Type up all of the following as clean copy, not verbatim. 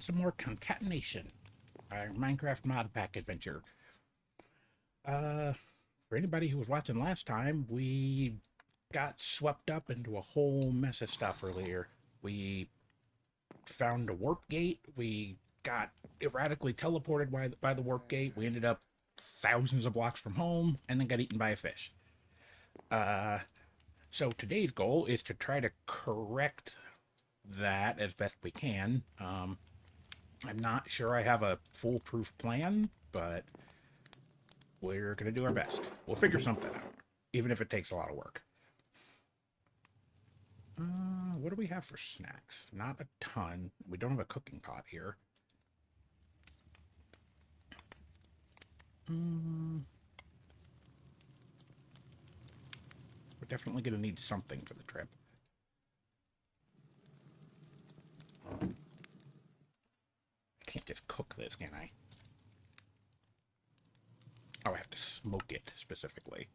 some more Concatenation, our Minecraft mod pack adventure. Uh, for anybody who was watching last time, we got swept up into a whole mess of stuff earlier. We found a warp gate. We got erratically teleported by the warp gate. We ended up thousands of blocks from home and then got eaten by a fish. Uh, so today's goal is to try to correct that as best we can. I'm not sure I have a foolproof plan, but we're going to do our best. We'll figure something out, even if it takes a lot of work. What do we have for snacks? Not a ton. We don't have a cooking pot here. We're definitely going to need something for the trip. I can't just cook this, can I? Oh, I have to smoke it specifically.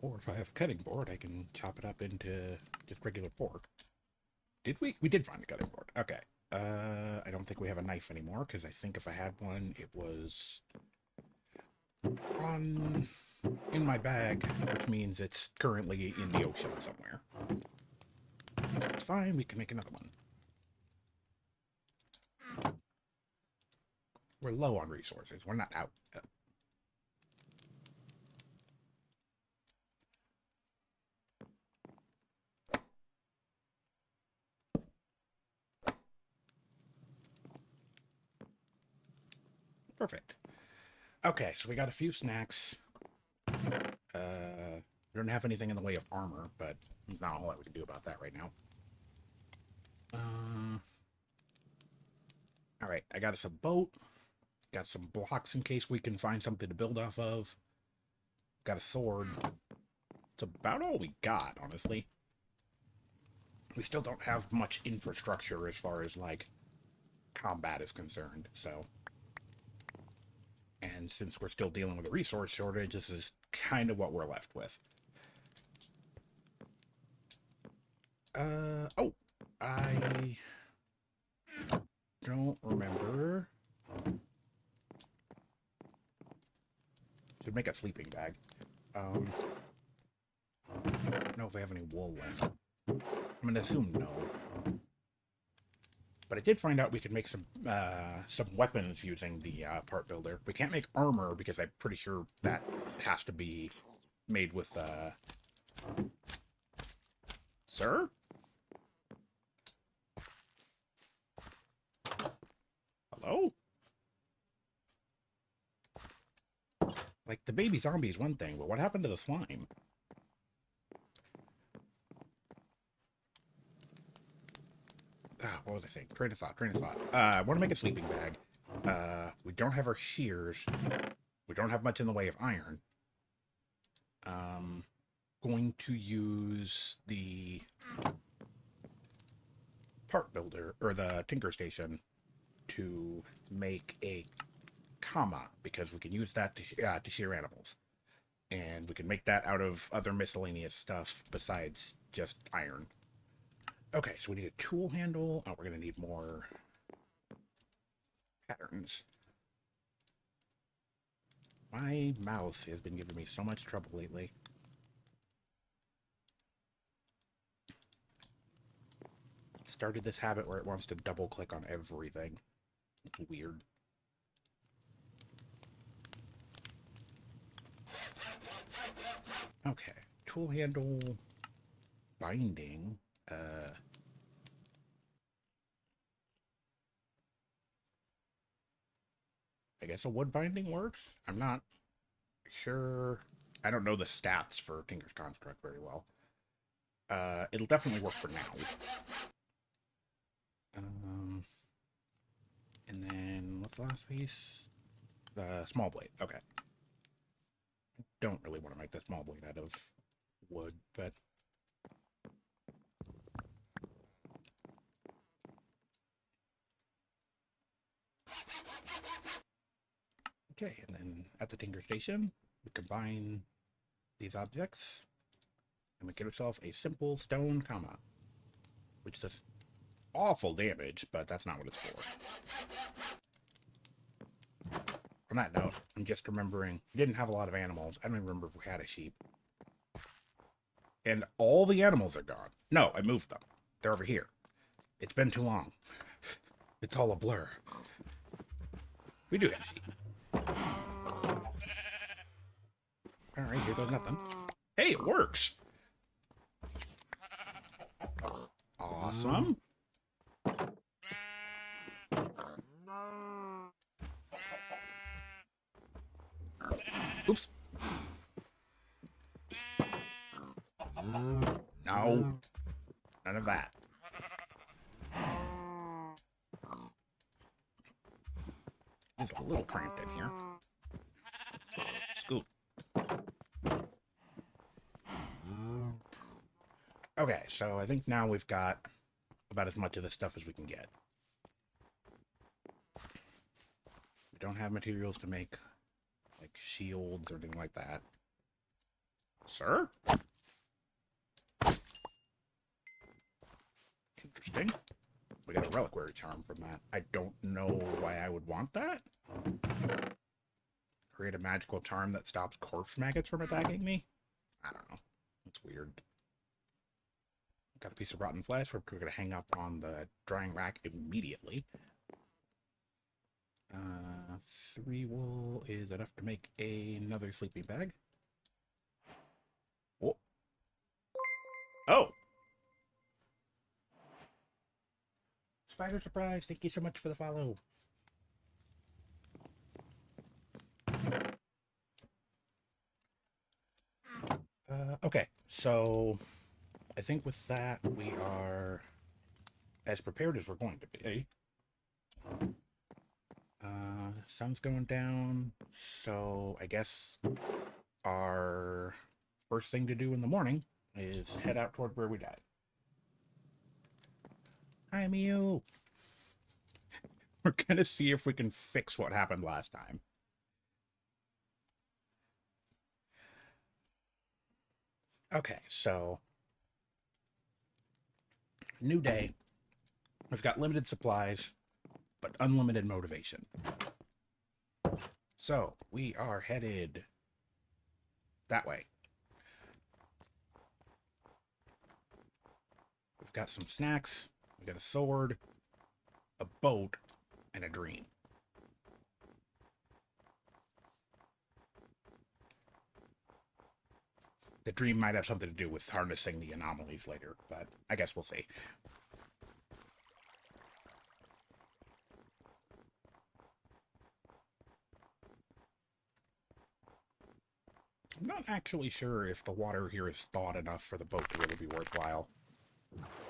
Or if I have a cutting board, I can chop it up into just regular pork. Did we? We did find a cutting board. Okay. I don't think we have a knife anymore, because I think if I had one, it was in my bag, which means it's currently in the ocean somewhere. That's fine, we can make another one. We're low on resources. We're not out. Perfect. Okay, so we got a few snacks. We don't have anything in the way of armor, but there's not a whole lot we can do about that right now. Alright, I got us a boat. Got some blocks in case we can find something to build off of. Got a sword. It's about all we got, honestly. We still don't have much infrastructure as far as, like, combat is concerned, so... And since we're still dealing with a resource shortage, this is kind of what we're left with. Oh, I don't remember. Should make a sleeping bag. I don't know if we have any wool left. I'm gonna assume no. But I did find out we could make some weapons using the part builder. We can't make armor because I'm pretty sure that has to be made with Sir? Hello? Like, the baby zombie is one thing, but what happened to the slime? What was I saying? Train of thought. I want to make a sleeping bag. We don't have our shears. We don't have much in the way of iron. Going to use the part builder, or the tinker station, to make a comma, because we can use that to shear animals. And we can make that out of other miscellaneous stuff besides just iron. Okay, so we need a tool handle. Oh, we're going to need more patterns. My mouse has been giving me so much trouble lately. It started this habit where it wants to double click on everything. It's weird. Okay, tool handle, binding. I guess a wood binding works? I'm not sure. I don't know the stats for Tinker's Construct very well. It'll definitely work for now. And then, what's the last piece? Small blade. Okay. Don't really want to make the small blade out of wood, but... Okay, and then at the Tinker Station, we combine these objects, and we get ourselves a simple stone comma, which does awful damage, but that's not what it's for. On that note, I'm just remembering, we didn't have a lot of animals. I don't even remember if we had a sheep. And all the animals are gone. No, I moved them. They're over here. It's been too long. It's all a blur. We do have sheep. Alright, here goes nothing. Hey, it works! Awesome. Oops. No. None of that. It's a little cramped in here. Scoot. Okay, so I think now we've got about as much of this stuff as we can get. We don't have materials to make, like, shields or anything like that. Sir? Interesting. We got a reliquary charm from that. I don't know why I would want that. Create a magical charm that stops corpse maggots from attacking me? I don't know. It's weird. Got a piece of rotten flesh we're going to hang up on the drying rack immediately. 3 wool is enough to make another sleeping bag. Oh. Oh! Spider surprise! Thank you so much for the follow. Okay, so I think with that we are as prepared as we're going to be. Sun's going down, so I guess our first thing to do in the morning is head out toward where we died. Hi, Mew! We're gonna see if we can fix what happened last time. Okay, so new day. We've got limited supplies, but unlimited motivation. So, we are headed that way. We've got some snacks, we've got a sword, a boat, and a dream. The dream might have something to do with harnessing the anomalies later, but I guess we'll see. I'm not actually sure if the water here is thawed enough for the boat to really be worthwhile.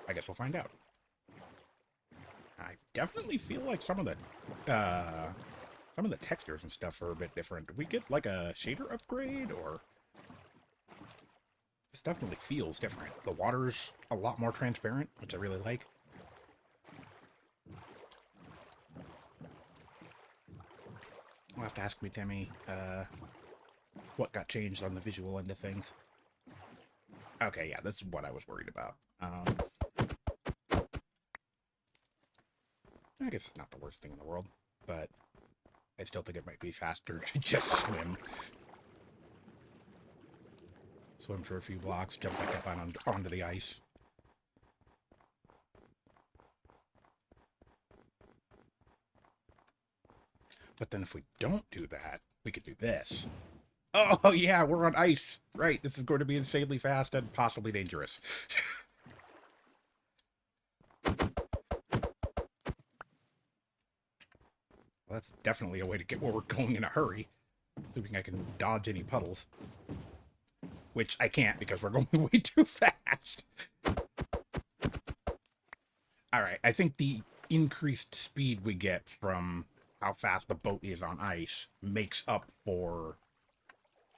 I guess we'll find out. I definitely feel like some of the textures and stuff are a bit different. Did we get like a shader upgrade, or this definitely feels different. The water's a lot more transparent, which I really like. You'll have to ask me, Timmy, what got changed on the visual end of things. Okay, yeah, this is what I was worried about. I guess it's not the worst thing in the world, but I still think it might be faster to just swim. Swim for a few blocks, jump back up onto the ice. But then if we don't do that, we could do this. Oh, yeah, we're on ice. Right, this is going to be insanely fast and possibly dangerous. Well, that's definitely a way to get where we're going in a hurry. Assuming I can dodge any puddles. Which I can't because we're going way too fast. Alright, I think the increased speed we get from how fast the boat is on ice makes up for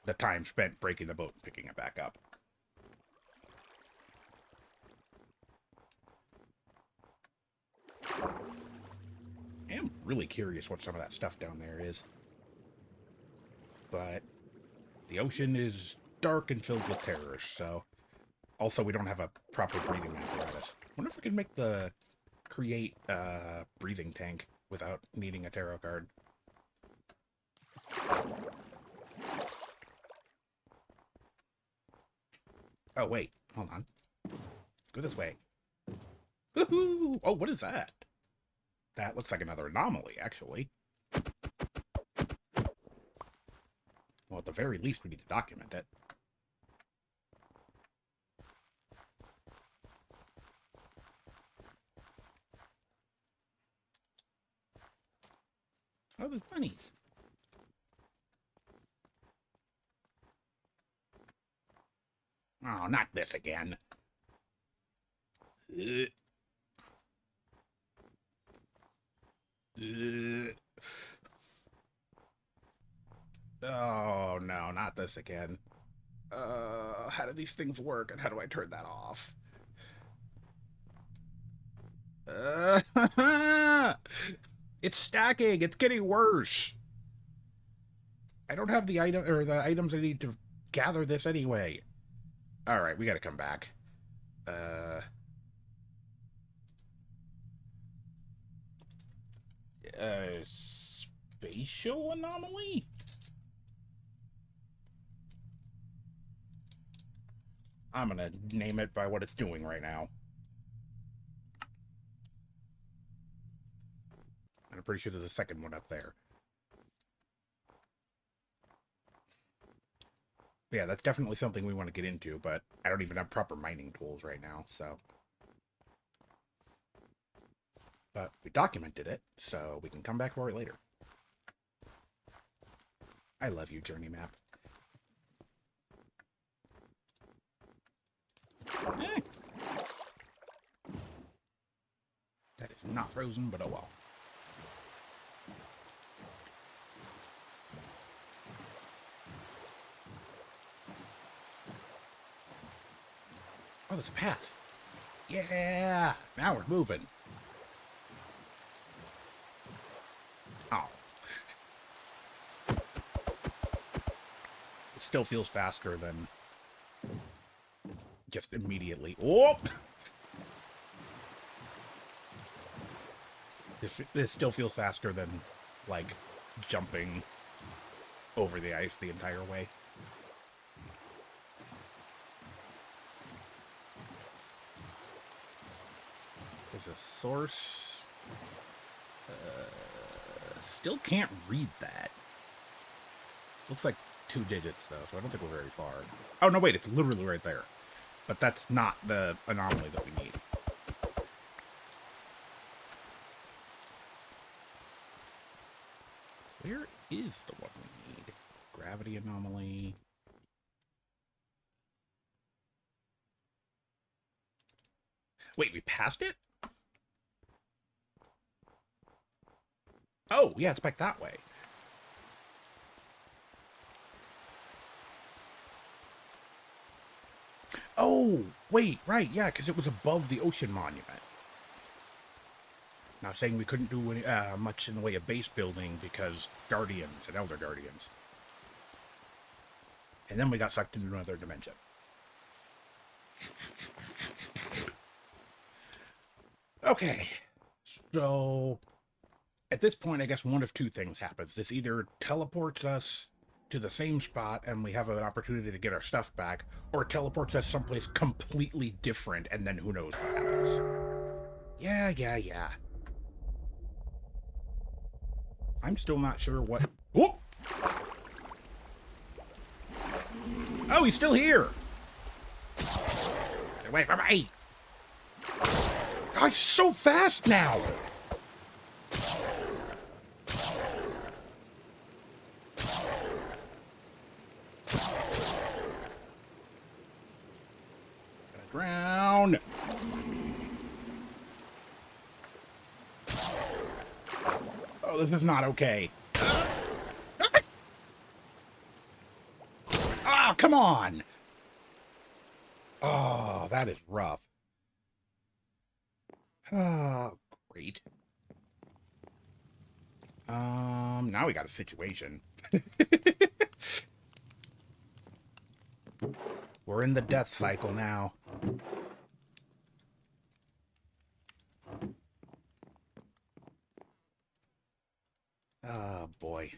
the time spent breaking the boat and picking it back up. I am really curious what some of that stuff down there is. But the ocean is dark and filled with terrors, so... Also, we don't have a proper breathing apparatus. I wonder if we can make the create a breathing tank without needing a tarot card. Oh, wait. Hold on. Let's go this way. Woohoo! Oh, what is that? That looks like another anomaly, actually. Well, at the very least, we need to document it. Oh, there's bunnies. Oh, not this again. Uh, Oh, no, not this again. How do these things work, and how do I turn that off? It's stacking. It's getting worse. I don't have the item or the items I need to gather this anyway. All right, we got to come back. Uh, spatial anomaly? I'm gonna name it by what it's doing right now. And I'm pretty sure there's a second one up there. But yeah, that's definitely something we want to get into, but I don't even have proper mining tools right now, so. But we documented it, so we can come back for it later. I love you, journey map. Eh. That is not frozen, but oh well. Oh, there's a path. Yeah! Now we're moving. Oh. It still feels faster than just immediately. Oh! This still feels faster than, like, jumping over the ice the entire way. There's a source. Still can't read that. Looks like 2 digits, though, so I don't think we're very far. Oh, no, wait, it's literally right there. But that's not the anomaly that we need. Where is the one we need? Gravity anomaly. Wait, we passed it? Oh, yeah, it's back that way. Oh, wait, right, yeah, because it was above the ocean monument. Now saying we couldn't do any, much in the way of base building because guardians and elder guardians. And then we got sucked into another dimension. Okay, so at this point, I guess one of 2 things happens. This either teleports us to the same spot and we have an opportunity to get our stuff back, or it teleports us someplace completely different, and then who knows what happens. Yeah. I'm still not sure what... Whoop! Oh, he's still here! Get away from me! Oh, he's so fast now! Gotta drown! Oh, this is not okay. Ah, oh, come on! Oh, that is rough. Oh, great. Now we got a situation. We're in the death cycle now. Oh, boy.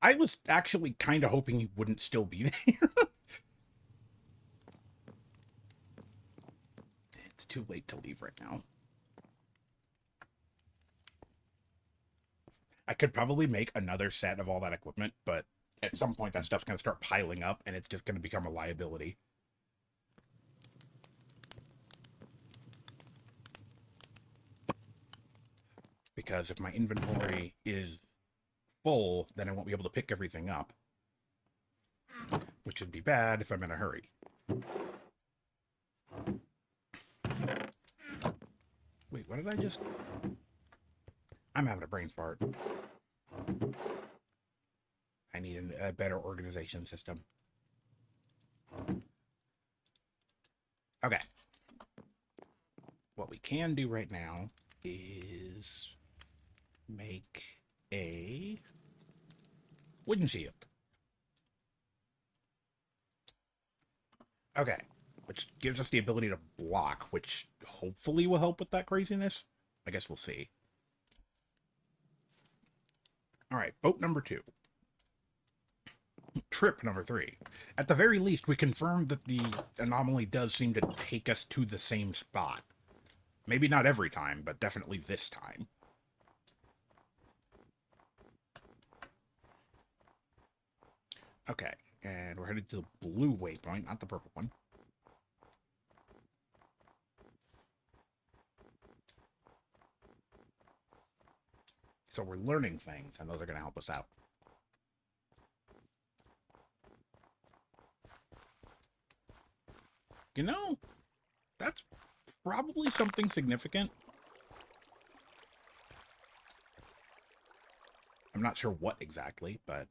I was actually kind of hoping he wouldn't still be there. It's too late to leave right now. I could probably make another set of all that equipment, but at some point that stuff's going to start piling up and it's just going to become a liability. Because if my inventory is full, then I won't be able to pick everything up, which would be bad if I'm in a hurry. Wait, what did I just... I'm having a brain fart. I need a better organization system. Okay. What we can do right now is make a wooden shield. Okay. Which gives us the ability to block, which hopefully will help with that craziness. I guess we'll see. Alright, boat number 2. Trip number 3. At the very least, we confirmed that the anomaly does seem to take us to the same spot. Maybe not every time, but definitely this time. Okay, and we're headed to the blue waypoint, not the purple one. So we're learning things, and those are going to help us out. You know, that's probably something significant. I'm not sure what exactly, but...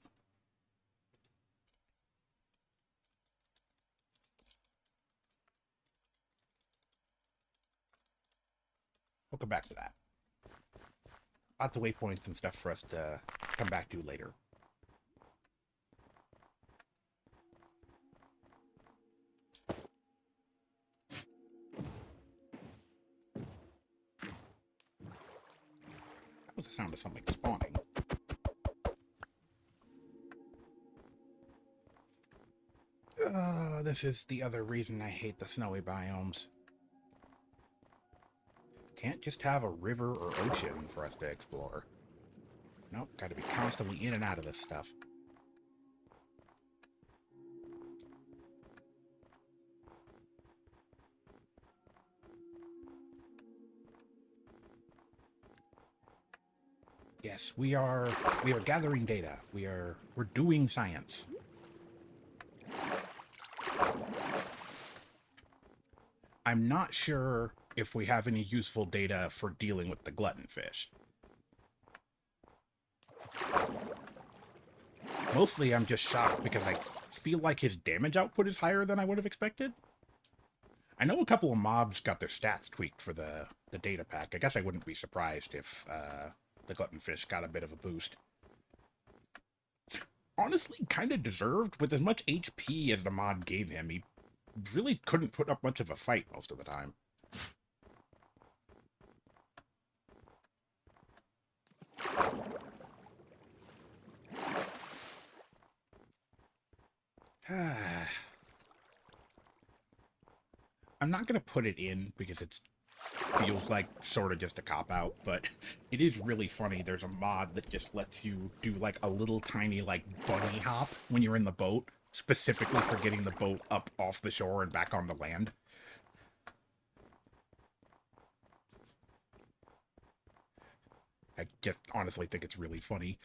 we'll come back to that. Lots of waypoints and stuff for us to come back to later. That was the sound of something spawning. This is the other reason I hate the snowy biomes. Can't just have a river or ocean for us to explore. Nope, gotta be constantly in and out of this stuff. Yes, we are gathering data. We're doing science. I'm not sure if we have any useful data for dealing with the gluttonfish. Mostly I'm just shocked because I feel like his damage output is higher than I would have expected. I know a couple of mobs got their stats tweaked for the data pack. I guess I wouldn't be surprised if the gluttonfish got a bit of a boost. Honestly, kind of deserved. With as much HP as the mod gave him, he really couldn't put up much of a fight most of the time. I'm not going to put it in because it feels like sort of just a cop-out, but it is really funny. There's a mod that just lets you do like a little tiny like bunny hop when you're in the boat, specifically for getting the boat up off the shore and back onto land. I just honestly think it's really funny.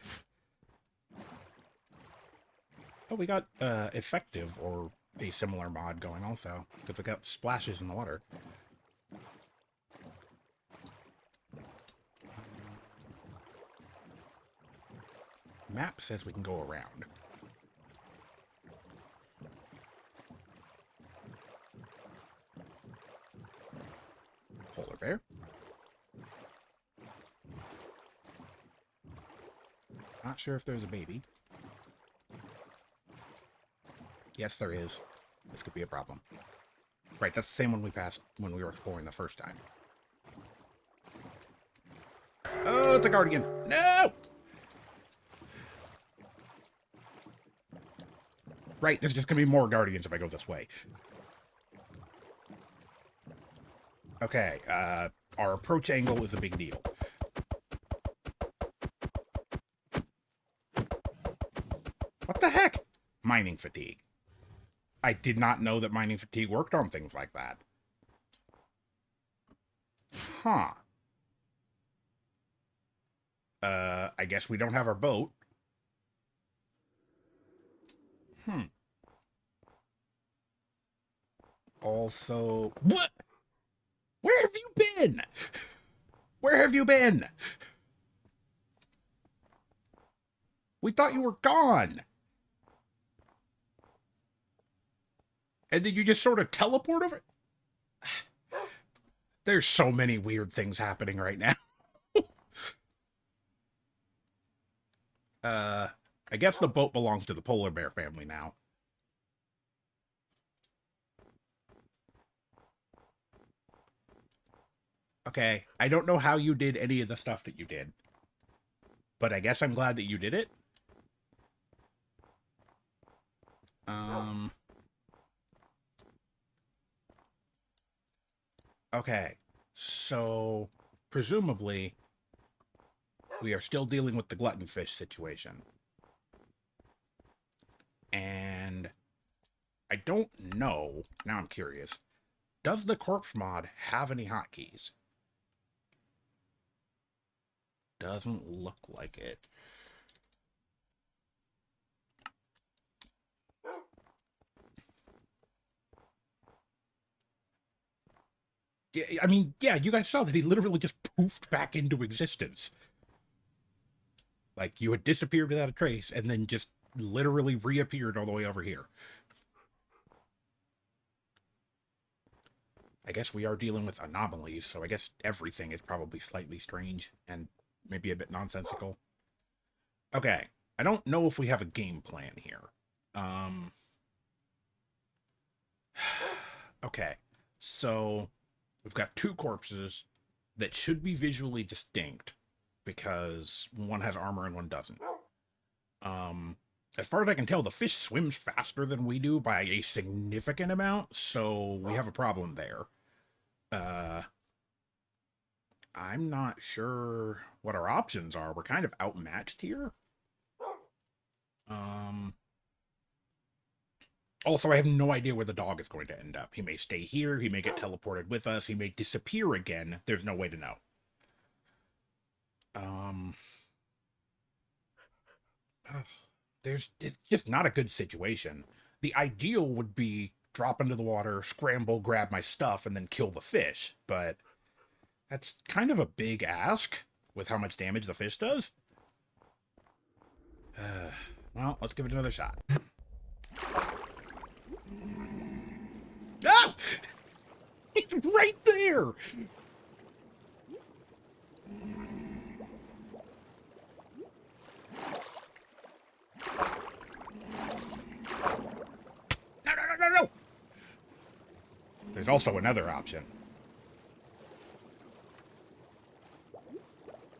Oh, we got effective or a similar mod going also, because we got splashes in the water. Map says we can go around. Polar bear. Not sure if there's a baby. Yes, there is. This could be a problem. Right, that's the same one we passed when we were exploring the first time. Oh, it's a guardian. No! Right, there's just gonna be more guardians if I go this way. Okay, our approach angle is a big deal. What the heck? Mining fatigue. I did not know that mining fatigue worked on things like that. Huh. I guess we don't have our boat. Also, what? Where have you been? Where have you been? We thought you were gone. And then you just sort of teleport over? There's so many weird things happening right now. I guess the boat belongs to the polar bear family now. Okay, I don't know how you did any of the stuff that you did, but I guess I'm glad that you did it. Okay, so presumably we are still dealing with the gluttonfish situation. And I don't know, now I'm curious, does the corpse mod have any hotkeys? Doesn't look like it. Yeah, I mean, yeah, you guys saw that he literally just poofed back into existence. Like, you had disappeared without a trace, and then just literally reappeared all the way over here. I guess we are dealing with anomalies, so I guess everything is probably slightly strange and maybe a bit nonsensical. Okay, I don't know if we have a game plan here. Okay, so we've got two corpses that should be visually distinct because one has armor and one doesn't. As far as I can tell, the fish swims faster than we do by a significant amount, so we have a problem there. I'm not sure what our options are. We're kind of outmatched here. Also, I have no idea where the dog is going to end up. He may stay here, he may get teleported with us, he may disappear again. There's no way to know. It's just not a good situation. The ideal would be drop into the water, scramble, grab my stuff, and then kill the fish, but that's kind of a big ask with how much damage the fish does. Well, let's give it another shot. Ah! It's right there! No! There's also another option.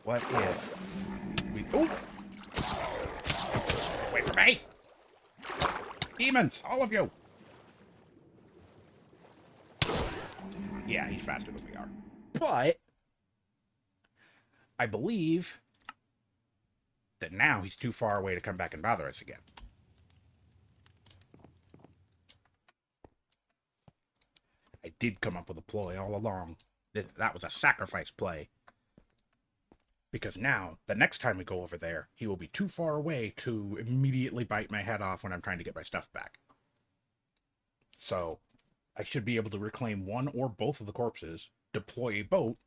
What if we... Oh! Wait for me! Demons! All of you! Yeah, he's faster than we are. But I believe that now he's too far away to come back and bother us again. I did come up with a ploy all along. That was a sacrifice play. Because now, the next time we go over there, he will be too far away to immediately bite my head off when I'm trying to get my stuff back. So, I should be able to reclaim one or both of the corpses, deploy a boat,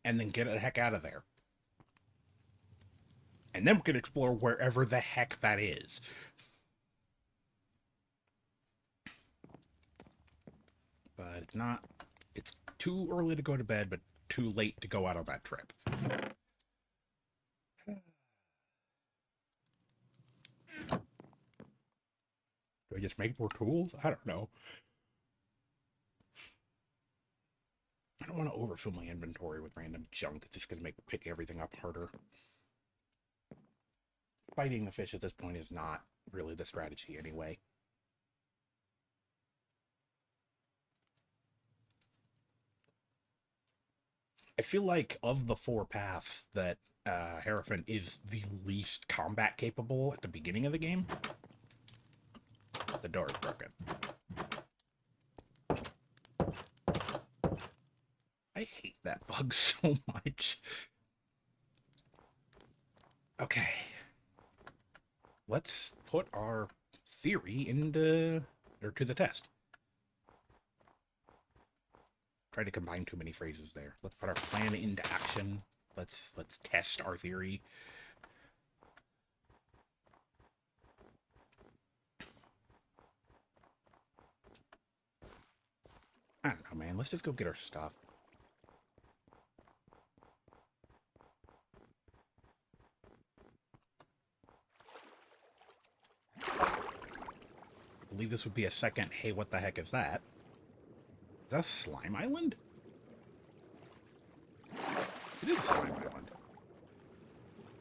and then get the heck out of there. And then we can explore wherever the heck that is. But it's not... It's too early to go to bed, but too late to go out on that trip. Do I just make more tools? I don't know. I don't want to overfill my inventory with random junk. It's just going to make pick everything up harder. Fighting the fish at this point is not really the strategy anyway. I feel like of the four paths that Hierophant is the least combat capable at the beginning of the game. The door is broken. I hate that bug so much. Okay. Let's put our theory to the test. Tried to combine too many phrases there. Let's put our plan into action. Let's test our theory. I don't know, man. Let's just go get our stuff. I believe this would be a second, hey, what the heck is that? Is that a slime island? It is a slime island.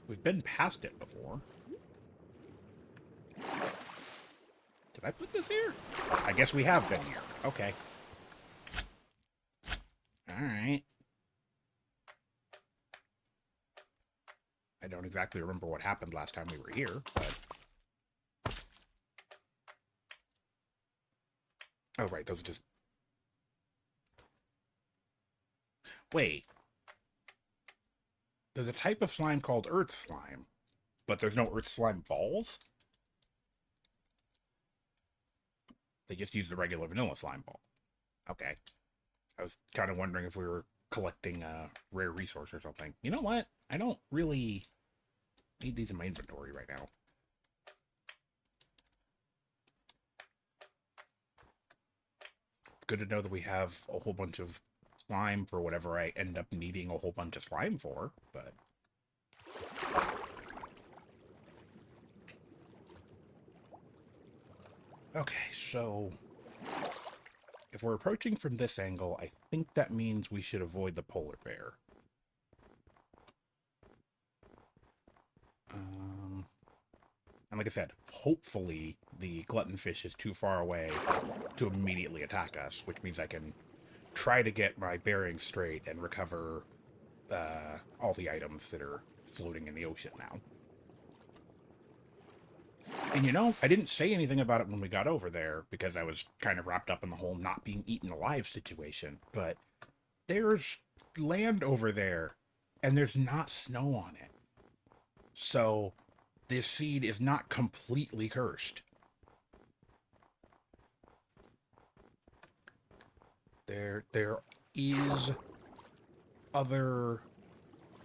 We've been past it before. Did I put this here? I guess we have been here. Okay. Alright. I don't exactly remember what happened last time we were here, but... Oh, right, those are just... Wait. There's a type of slime called earth slime, but there's no earth slime balls? They just use the regular vanilla slime ball. Okay. I was kind of wondering if we were collecting a rare resource or something. You know what? I don't really need these in my inventory right now. It's good to know that we have a whole bunch of slime for whatever I end up needing a whole bunch of slime for, but... Okay, so... If we're approaching from this angle, I think that means we should avoid the polar bear. And like I said, hopefully the gluttonfish is too far away to immediately attack us, which means I can try to get my bearings straight and recover all the items that are floating in the ocean now. And you know, I didn't say anything about it when we got over there because I was kind of wrapped up in the whole not being eaten alive situation, but there's land over there and there's not snow on it. So this seed is not completely cursed. There is other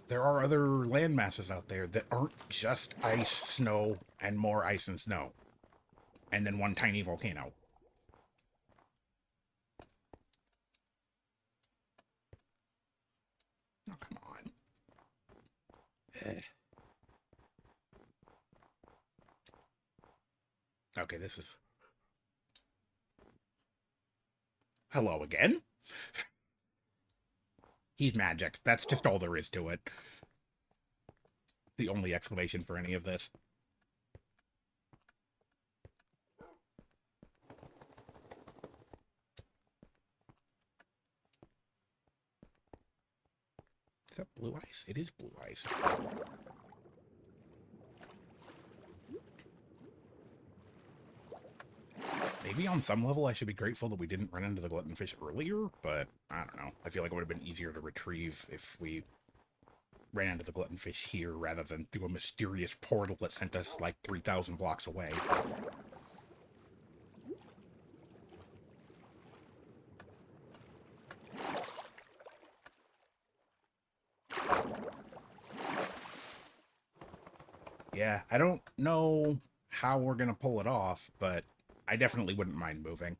there are other land masses out there that aren't just ice, snow, and more ice and snow. And then one tiny volcano. Oh, come on. Okay, this is... Hello again? He's magic. That's just all there is to it. The only explanation for any of this. Is that blue ice? It is blue ice. Maybe on some level I should be grateful that we didn't run into the gluttonfish earlier, but I don't know. I feel like it would have been easier to retrieve if we ran into the gluttonfish here rather than through a mysterious portal that sent us like 3,000 blocks away. Yeah, I don't know how we're going to pull it off, but I definitely wouldn't mind moving.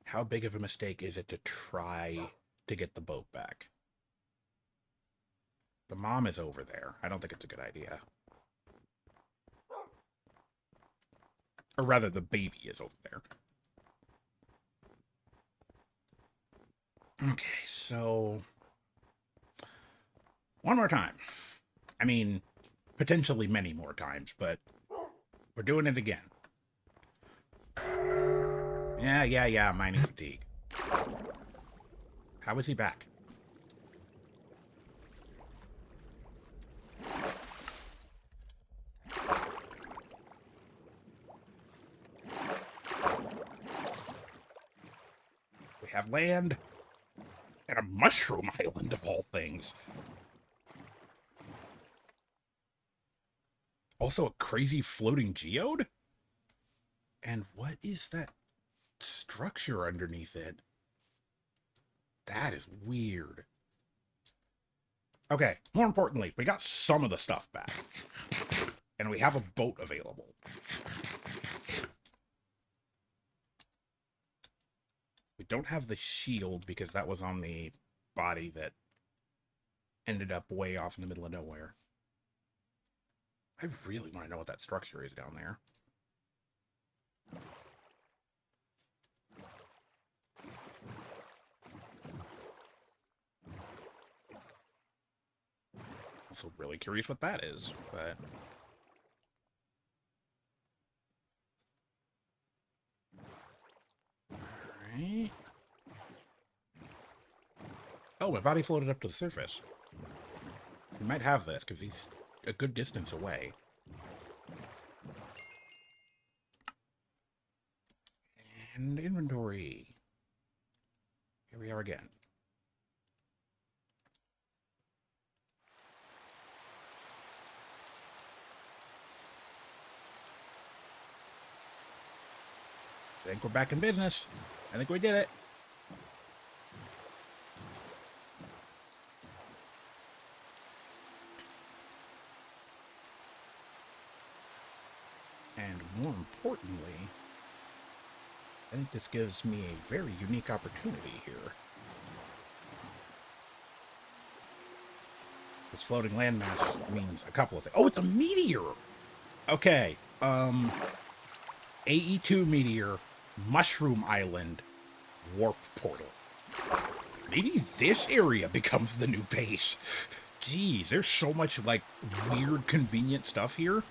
How big of a mistake is it to try to get the boat back? The mom is over there. I don't think it's a good idea. Or rather, the baby is over there. Okay, so... One more time. I mean, potentially many more times, but we're doing it again. Yeah, mining fatigue. How is he back? We have land and a mushroom island of all things. Also a crazy floating geode? And what is that structure underneath it? That is weird. Okay, more importantly, we got some of the stuff back. And we have a boat available. We don't have the shield because that was on the body that ended up way off in the middle of nowhere. I really want to know what that structure is down there. Also really curious what that is, but... Alright. Oh, my body floated up to the surface. We might have this, because he's a good distance away. And inventory. Here we are again. I think we're back in business. I think we did it. And more importantly, I think this gives me a very unique opportunity here. This floating landmass means a couple of things. Oh, it's a meteor! Okay, AE2 meteor, Mushroom Island, warp portal. Maybe this area becomes the new base. Jeez, there's so much, like, weird, convenient stuff here.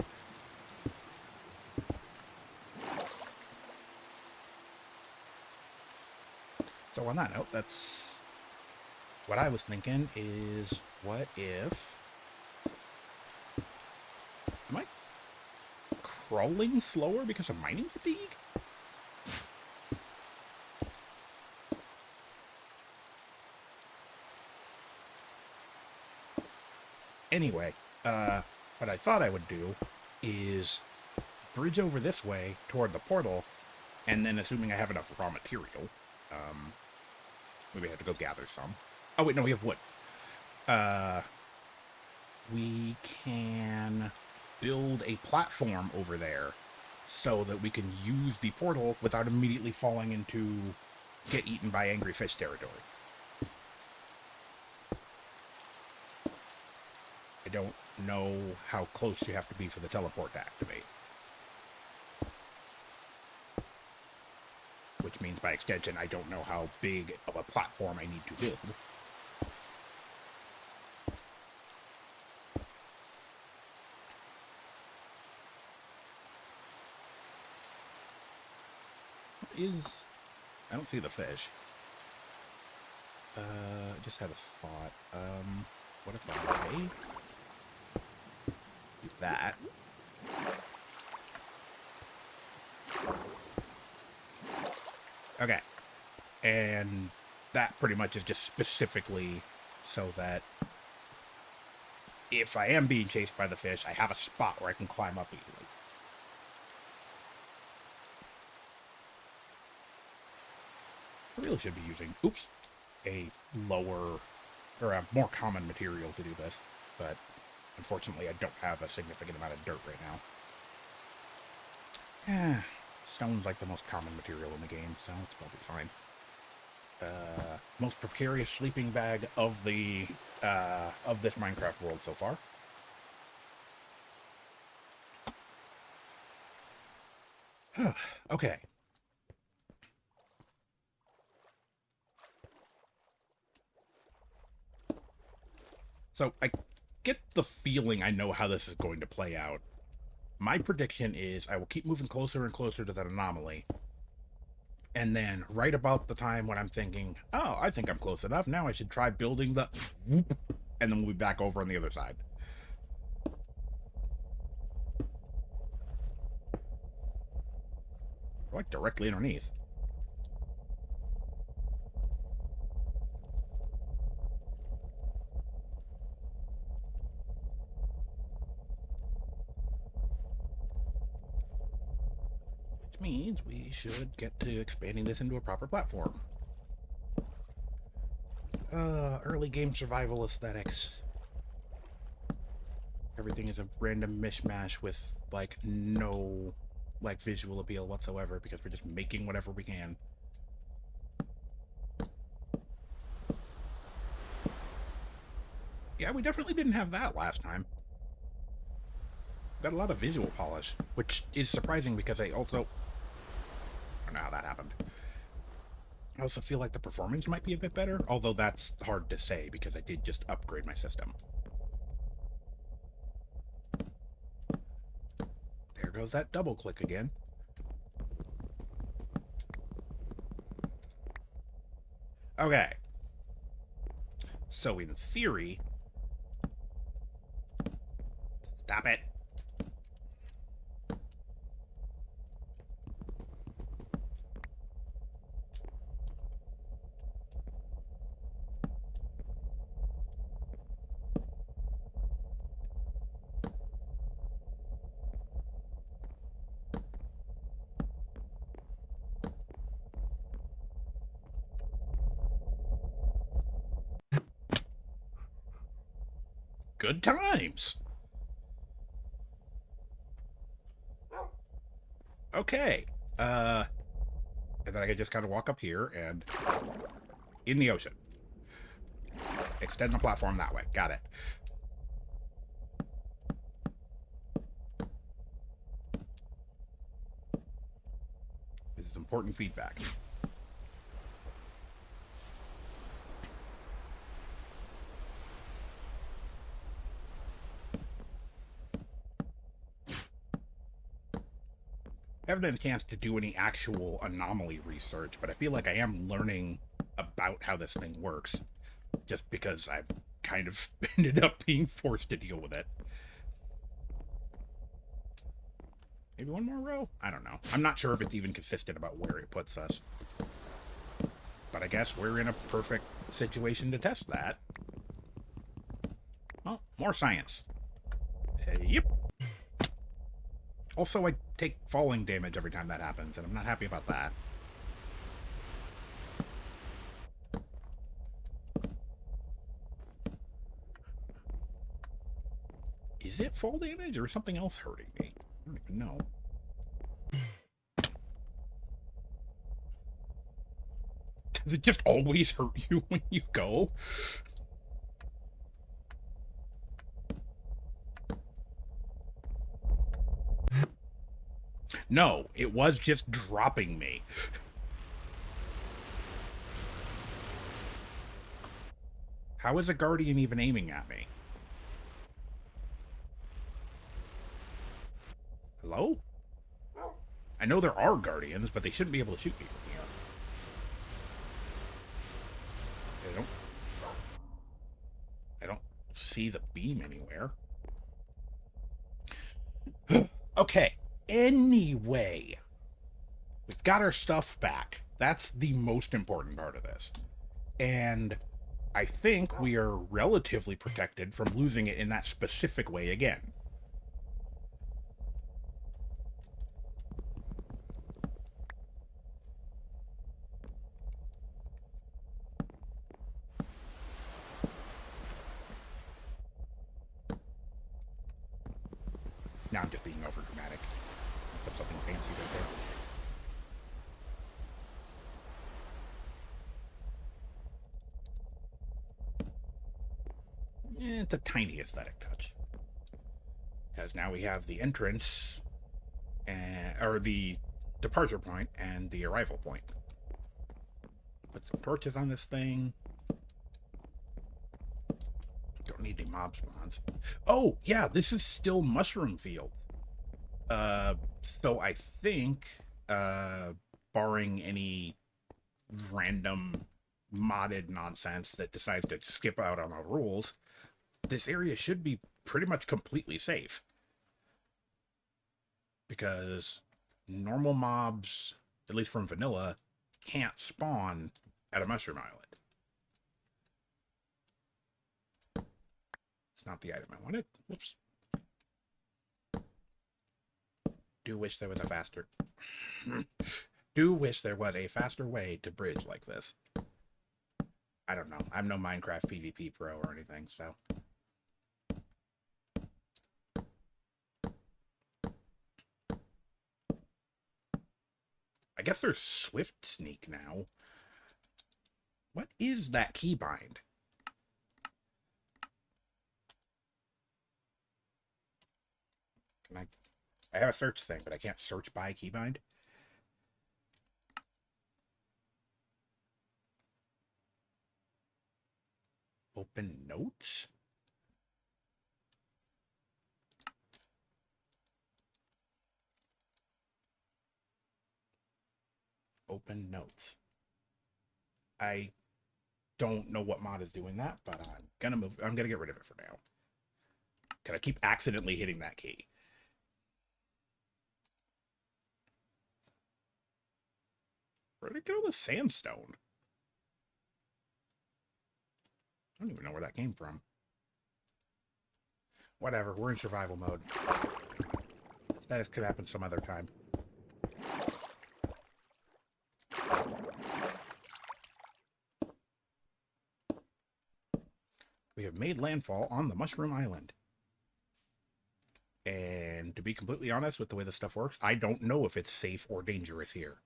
So on that note, that's... What I was thinking is, what if... Am I crawling slower because of mining fatigue? Anyway, what I thought I would do is bridge over this way toward the portal, and then assuming I have enough raw material, maybe I have to go gather some. Oh wait, no, we have wood. We can build a platform over there so that we can use the portal without immediately falling into get eaten by angry fish territory. I don't know how close you have to be for the teleport to activate. Which means, by extension, I don't know how big of a platform I need to build. I don't see the fish. I just had a thought. What if I do that? Okay. And that pretty much is just specifically so that if I am being chased by the fish, I have a spot where I can climb up easily. I really should be using, a lower, or a more common material to do this, but unfortunately I don't have a significant amount of dirt right now. Stone's like the most common material in the game, so it's probably fine. Most precarious sleeping bag of the, of this Minecraft world so far. Okay. So, get the feeling I know how this is going to play out. My prediction is I will keep moving closer and closer to that anomaly. And then right about the time when I'm thinking, oh, I think I'm close enough, now I should try building the whoop, and then we'll be back over on the other side. Like directly underneath. Which means we should get to expanding this into a proper platform. Early game survival aesthetics. Everything is a random mishmash with, like, no, like, visual appeal whatsoever because we're just making whatever we can. Yeah, we definitely didn't have that last time. Got a lot of visual polish, which is surprising because I also... I don't know how that happened. I also feel like the performance might be a bit better, although that's hard to say because I did just upgrade my system. There goes that double click again. Okay. So in theory... Stop it. Good times. Okay. And then I can just kind of walk up here and in the ocean. Extend the platform that way. Got it. This is important feedback. I haven't had a chance to do any actual anomaly research, but I feel like I am learning about how this thing works, just because I've kind of ended up being forced to deal with it. Maybe one more row? I don't know. I'm not sure if it's even consistent about where it puts us. But I guess we're in a perfect situation to test that. Oh, more science. Yep. Also, I take falling damage every time that happens, and I'm not happy about that. Is it fall damage, or is something else hurting me? I don't even know. Does it just always hurt you when you go? No, it was just dropping me. How is a guardian even aiming at me? Hello? I know there are guardians, but they shouldn't be able to shoot me from here. I don't see the beam anywhere. Okay. Anyway, we've got our stuff back. That's the most important part of this. And I think we are relatively protected from losing it in that specific way again. Now I'm just being over dramatic. Put something fancy right there. It's a tiny aesthetic touch. Because now we have the entrance, or the departure point, and the arrival point. Put some torches on this thing. Don't don't need any mob spawns. Oh, yeah, this is still mushroom fields. So I think, barring any random modded nonsense that decides to skip out on the rules, this area should be pretty much completely safe. Because normal mobs, at least from vanilla, can't spawn at a mushroom island. It's not the item I wanted. Whoops. Do wish there was a faster... Do wish there was a faster way to bridge like this. I don't know. I'm no Minecraft PvP pro or anything, so... I guess there's Swift Sneak now. What is that keybind? Can I have a search thing, but I can't search by keybind. Open notes? Open notes. I don't know what mod is doing that, but I'm gonna get rid of it for now. Cause I keep accidentally hitting that key. Where did it get all the sandstone? I don't even know where that came from. Whatever, we're in survival mode. That could happen some other time. We have made landfall on the Mushroom Island. And to be completely honest with the way this stuff works, I don't know if it's safe or dangerous here.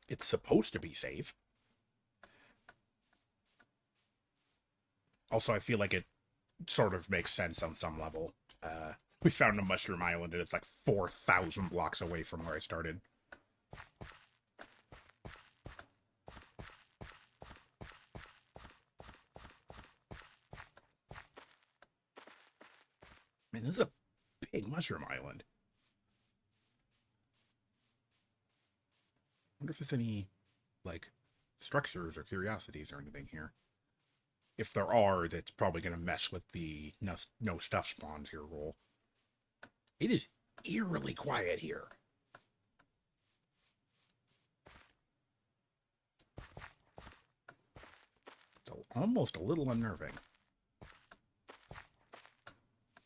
It's supposed to be safe. Also, I feel like it sort of makes sense on some level. We found a Mushroom Island and it's like 4,000 blocks away from where I started. Man, this is a big Mushroom Island. I wonder if there's any, like, structures or curiosities or anything here. If there are, that's probably going to mess with the no stuff spawns here rule. It is eerily quiet here. It's almost a little unnerving.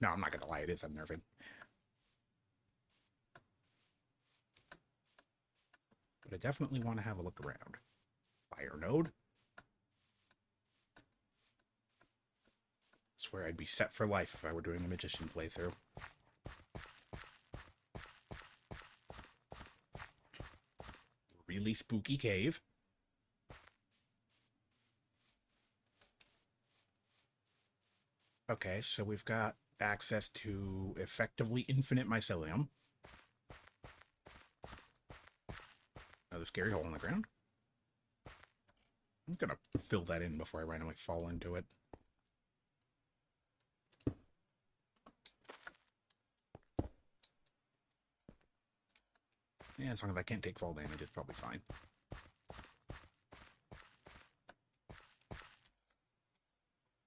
No, I'm not going to lie, it is unnerving. But I definitely want to have a look around. Fire node. I swear I'd be set for life if I were doing a magician playthrough. Really spooky cave. Okay, so we've got access to effectively infinite mycelium. Another scary hole in the ground. I'm gonna fill that in before I randomly fall into it. Yeah, as long as I can't take fall damage, it's probably fine.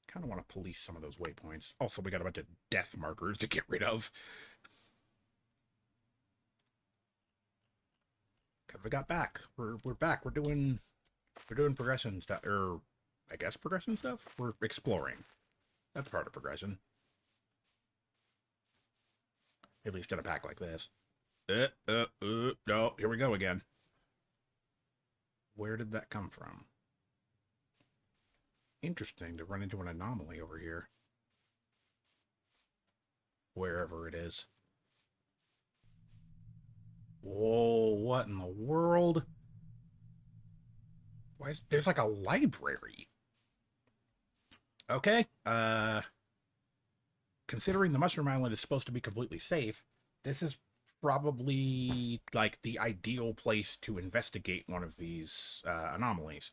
Kind of want to police some of those waypoints. Also, we got a bunch of death markers to get rid of. Cause we got back. We're back. We're doing progression stuff, or I guess progression stuff. We're exploring. That's part of progression. At least in a pack like this. No, here we go again. Where did that come from? Interesting to run into an anomaly over here. Wherever it is. Whoa, what in the world? Why is there's like a library? Okay, considering the Mushroom Island is supposed to be completely safe, this is probably like the ideal place to investigate one of these anomalies.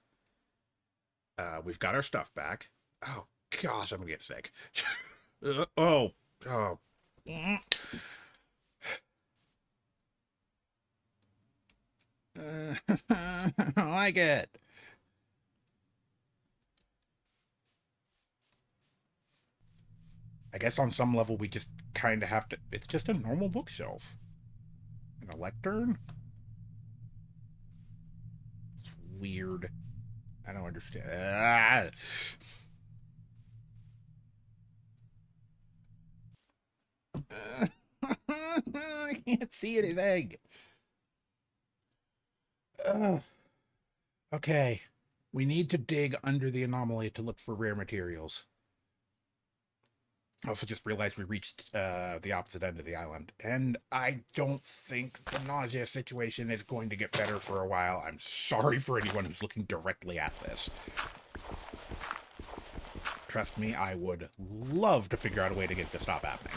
We've got our stuff back. Oh, gosh, I'm gonna get sick. Oh, oh. I don't like it. I guess on some level we just kind of have to. It's just a normal bookshelf. And a lectern? It's weird. I don't understand. I can't see anything. Okay. We need to dig under the anomaly to look for rare materials. I also just realized we reached the opposite end of the island. And I don't think the nausea situation is going to get better for a while. I'm sorry for anyone who's looking directly at this. Trust me, I would love to figure out a way to get it to stop happening.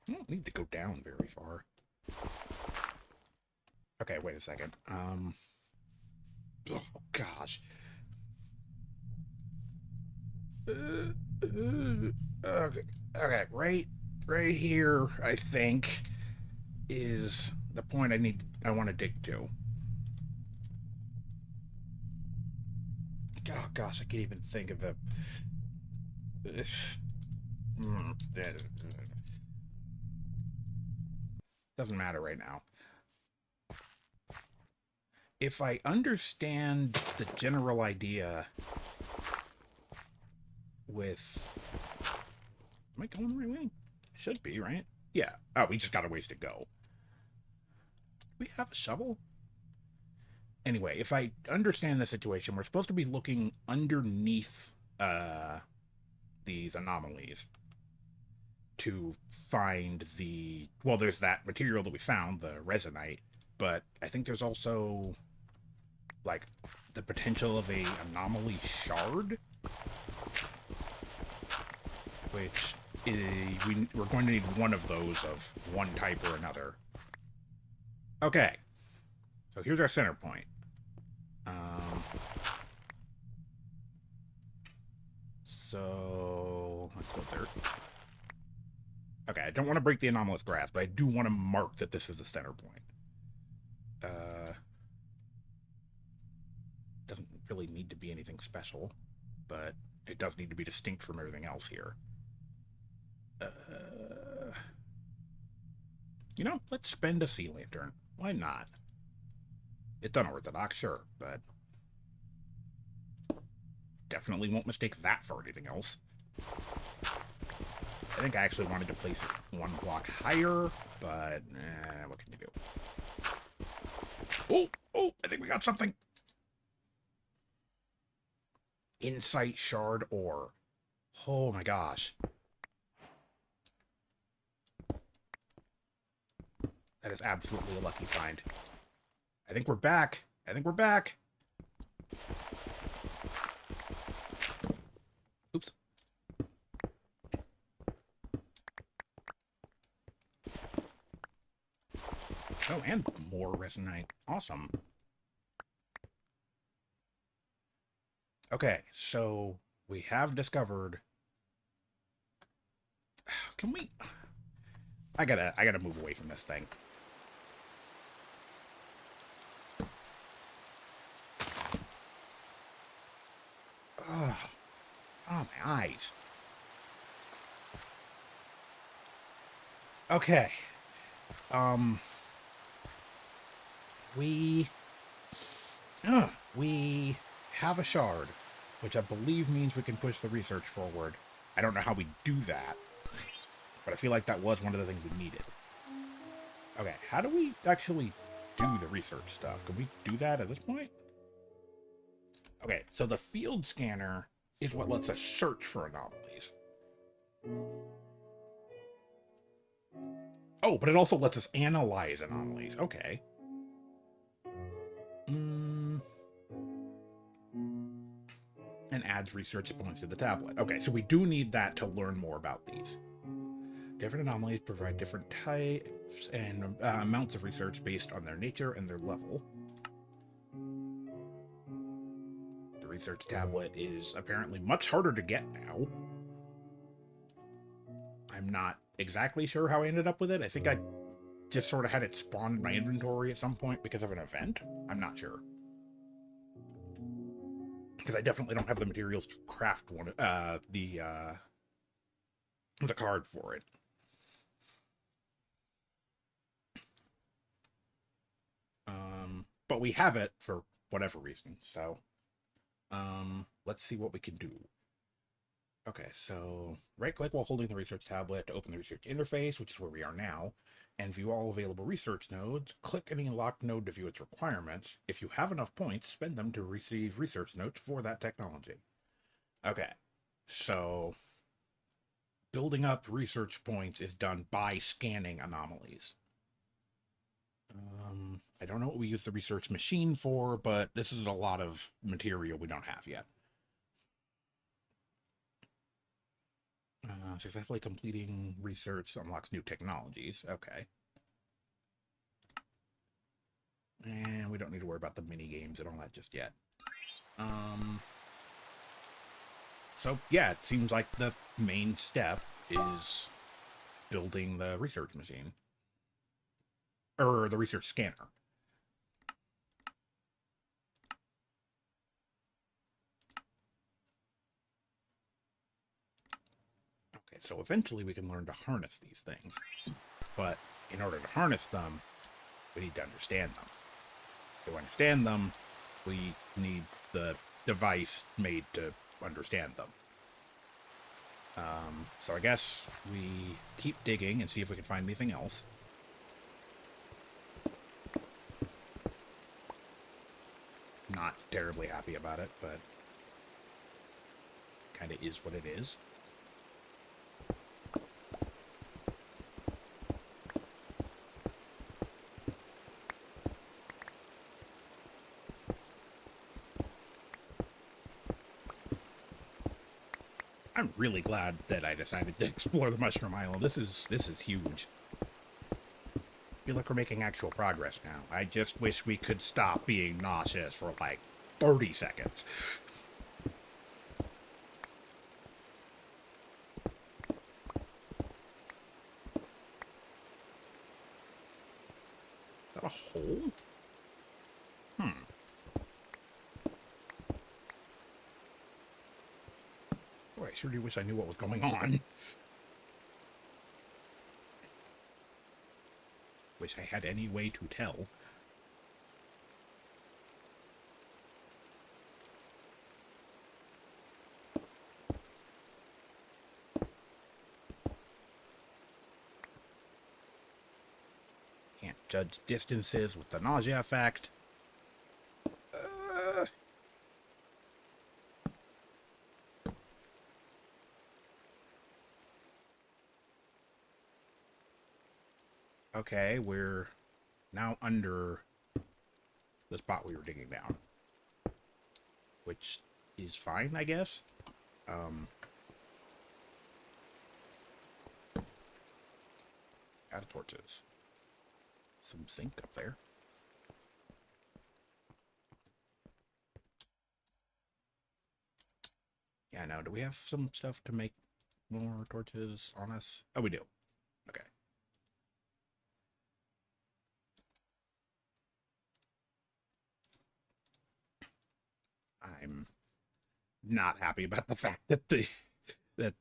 I don't need to go down very far. Okay, wait a second. Oh, gosh. Okay, okay, right here, I think, is the point I want to dig to. Oh gosh, I can't even think of the. Doesn't matter right now. If I understand the general idea with. Am I going the right way? Should be, right? Yeah. Oh, we just got a ways to go. Do we have a shovel? Anyway, if I understand the situation, we're supposed to be looking underneath these anomalies to find the. Well, there's that material that we found, the resonite, but I think there's also like the potential of a anomaly shard, which we're going to need one of those of one type or another. Okay, so here's our center point. So let's go dirt. Okay, I don't want to break the anomalous grass, but I do want to mark that this is the center point. Doesn't really need to be anything special, but it does need to be distinct from everything else here. You know, let's spend a sea lantern. Why not? It's unorthodox, sure, but definitely won't mistake that for anything else. I think I actually wanted to place it one block higher, but what can you do? Oh, I think we got something. Insight shard ore. Oh my gosh. That is absolutely a lucky find. I think we're back. Oops. Oh, and more resonite. Awesome. Okay, so we have discovered. Can we? I gotta move away from this thing. Oh, my eyes. Okay. We have a shard, which I believe means we can push the research forward. I don't know how we do that, but I feel like that was one of the things we needed. Okay, how do we actually do the research stuff? Can we do that at this point? Okay, so the field scanner is what lets us search for anomalies. Oh, but it also lets us analyze anomalies. Okay. and adds research points to the tablet. Okay, so we do need that to learn more about these. Different anomalies provide different types and amounts of research based on their nature and their level. The research tablet is apparently much harder to get now. I'm not exactly sure how I ended up with it. I think I just sort of had it spawn in my inventory at some point because of an event. I'm not sure. Because I definitely don't have the materials to craft one, the card for it. But we have it for whatever reason, so let's see what we can do. Okay, so right-click while holding the research tablet to open the research interface, which is where we are now, and view all available research nodes. Click any locked node to view its requirements. If you have enough points, spend them to receive research notes for that technology. Okay, so building up research points is done by scanning anomalies. I don't know what we use the research machine for, but this is a lot of material we don't have yet. Successfully completing research unlocks new technologies. Okay. And we don't need to worry about the mini games and all that just yet. So yeah, it seems like the main step is building the research machine. Or the research scanner. Okay, so eventually we can learn to harness these things. But in order to harness them, we need to understand them. To understand them, we need the device made to understand them. So I guess we keep digging and see if we can find anything else. Not terribly happy about it, but kind of is what it is. I'm really glad that I decided to explore the Mushroom Island. This is huge. I feel like we're making actual progress now. I just wish we could stop being nauseous for like 30 seconds. Is that a hole? Boy, I sure do wish I knew what was going on. Wish I had any way to tell. Can't judge distances with the nausea effect. Okay, we're now under the spot we were digging down. Which is fine, I guess. Out of torches. Some zinc up there. Yeah, now, do we have some stuff to make more torches on us? Oh, we do. Okay. I'm not happy about the fact that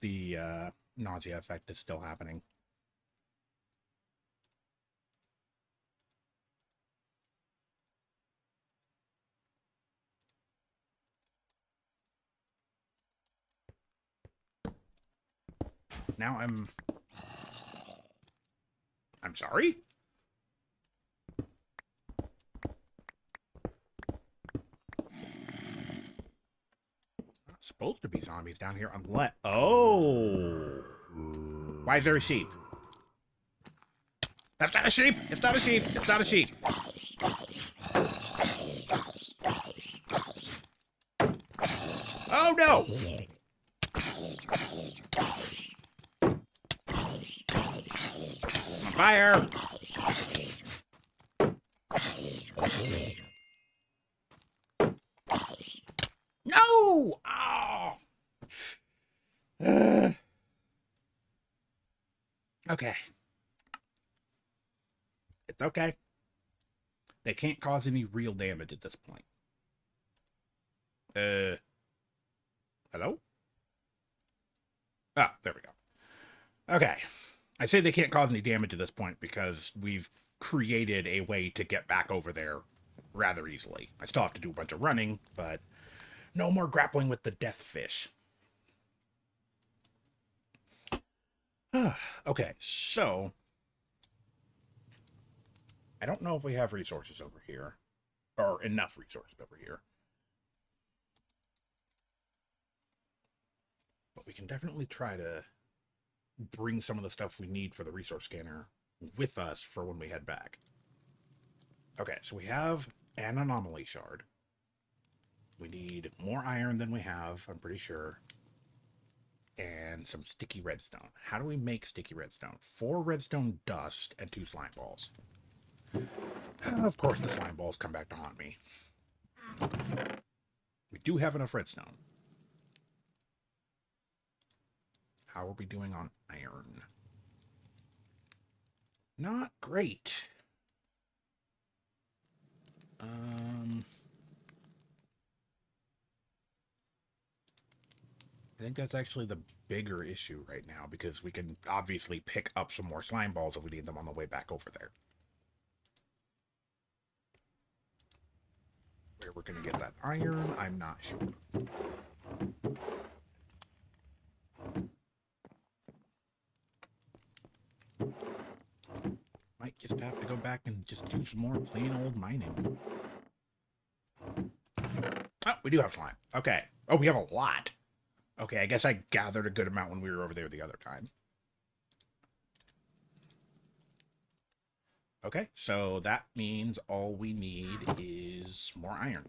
the nausea effect is still happening. Now I'm sorry? Not supposed to be zombies down here unless... Oh! Why is there a sheep? That's not a sheep! It's not a sheep! It's not a sheep! Oh no! Fire! No! Oh! Okay. It's okay. They can't cause any real damage at this point. Hello? Ah, there we go. Okay. I say they can't cause any damage at this point because we've created a way to get back over there rather easily. I still have to do a bunch of running, but no more grappling with the death fish. Okay, so I don't know if we have resources over here, or enough resources over here. But we can definitely try to bring some of the stuff we need for the resource scanner with us for when we head back. Okay, so we have an anomaly shard. We need more iron than we have, I'm pretty sure. And some sticky redstone. How do we make sticky redstone? 4 redstone dust and 2 slime balls. Of course the slime balls come back to haunt me. We do have enough redstone. How are we doing on iron? Not great. I think that's actually the bigger issue right now because we can obviously pick up some more slime balls if we need them on the way back over there. Where we're going to get that iron, I'm not sure. Might just have to go back and just do some more plain old mining. Oh, we do have slime. Okay. Oh, we have a lot. Okay, I guess I gathered a good amount when we were over there the other time. Okay, so that means all we need is more iron.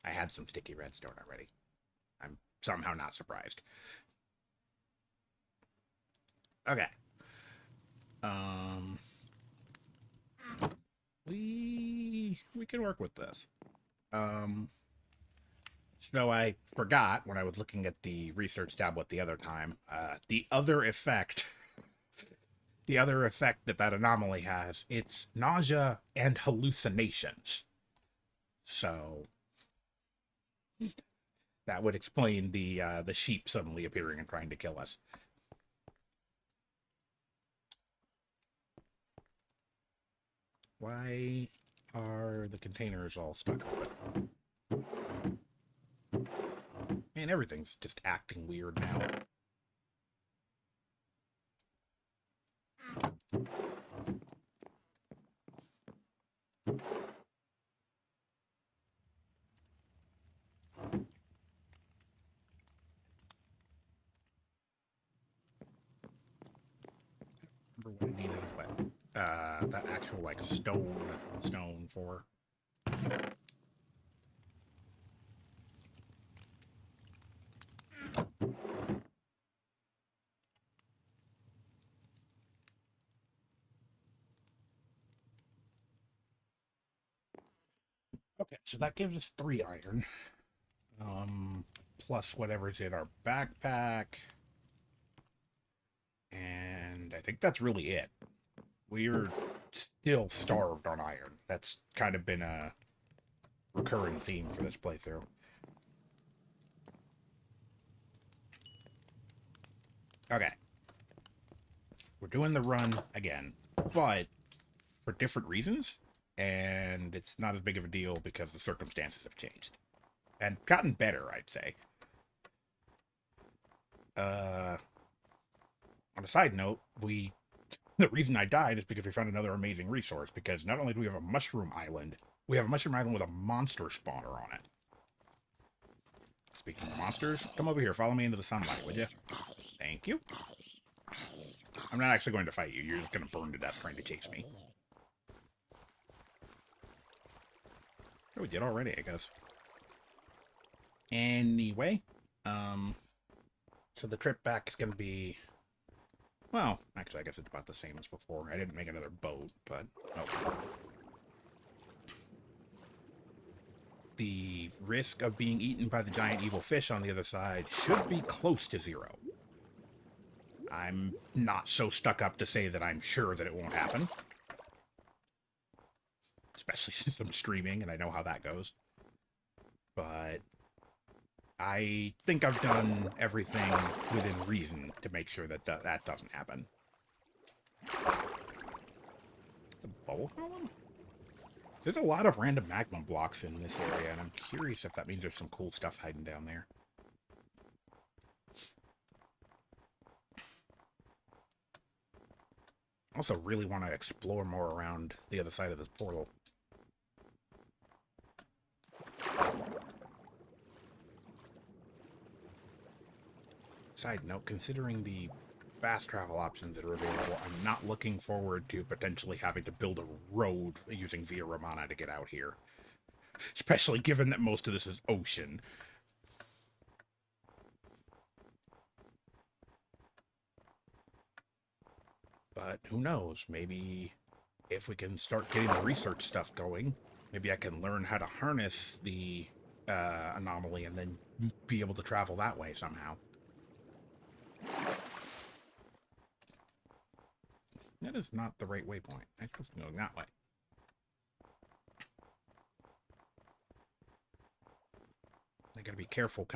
I had some sticky redstone already. I'm somehow not surprised. Okay. We can work with this. So I forgot when I was looking at the research tablet the other time, the other effect that that anomaly has, it's nausea and hallucinations. So that would explain the sheep suddenly appearing and trying to kill us. Why are the containers all stuck open? Man, everything's just acting weird now. Remember what I needed that actual like stone for. Okay, so that gives us 3 iron. Plus whatever's in our backpack. And I think that's really it. We're still starved on iron. That's kind of been a recurring theme for this playthrough. Okay. We're doing the run again, but for different reasons, and it's not as big of a deal because the circumstances have changed. And gotten better, I'd say. On a side note, the reason I died is because we found another amazing resource, because not only do we have a mushroom island, we have a mushroom island with a monster spawner on it. Speaking of monsters, come over here, follow me into the sunlight, would you? Thank you. I'm not actually going to fight you. You're just going to burn to death trying to chase me. Oh, we did already, I guess. Anyway, so the trip back is going to be... Well, actually, I guess it's about the same as before. I didn't make another boat, but... Oh. The risk of being eaten by the giant evil fish on the other side should be close to 0. I'm not so stuck up to say that I'm sure that it won't happen. Especially since I'm streaming and I know how that goes. But I think I've done everything within reason to make sure that that doesn't happen. The bubble column? There's a lot of random magma blocks in this area, and I'm curious if that means there's some cool stuff hiding down there. I also really want to explore more around the other side of this portal. Side note, considering the fast travel options that are available, I'm not looking forward to potentially having to build a road using Via Romana to get out here. Especially given that most of this is ocean. But who knows, maybe if we can start getting the research stuff going, maybe I can learn how to harness the anomaly and then be able to travel that way somehow. That is not the right waypoint. I'm supposed to be going that way. I gotta be careful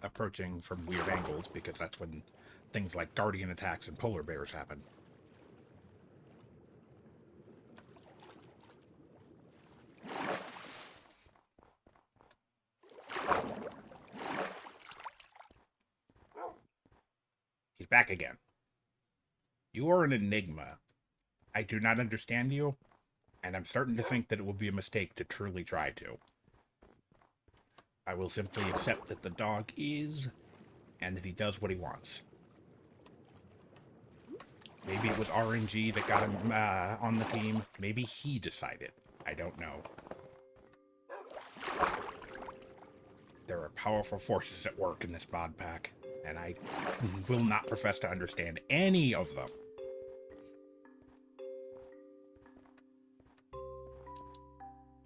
approaching from weird angles, because that's when things like guardian attacks and polar bears happen. He's back again. You are an enigma. I do not understand you, and I'm starting to think that it will be a mistake to truly try to. I will simply accept that the dog is, and that he does what he wants. Maybe it was RNG that got him on the team. Maybe he decided. I don't know. There are powerful forces at work in this mod pack, and I will not profess to understand any of them.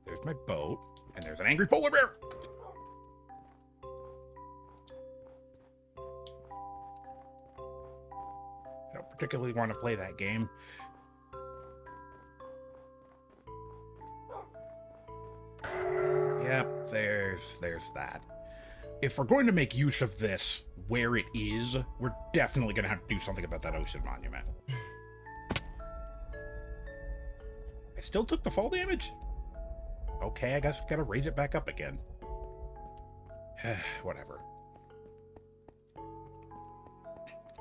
There's my boat, and there's an angry polar bear! I don't particularly want to play that game. Yep, there's that. If we're going to make use of this where it is, we're definitely going to have to do something about that ocean monument. I still took the fall damage? Okay, I guess I've got to raise it back up again. Whatever.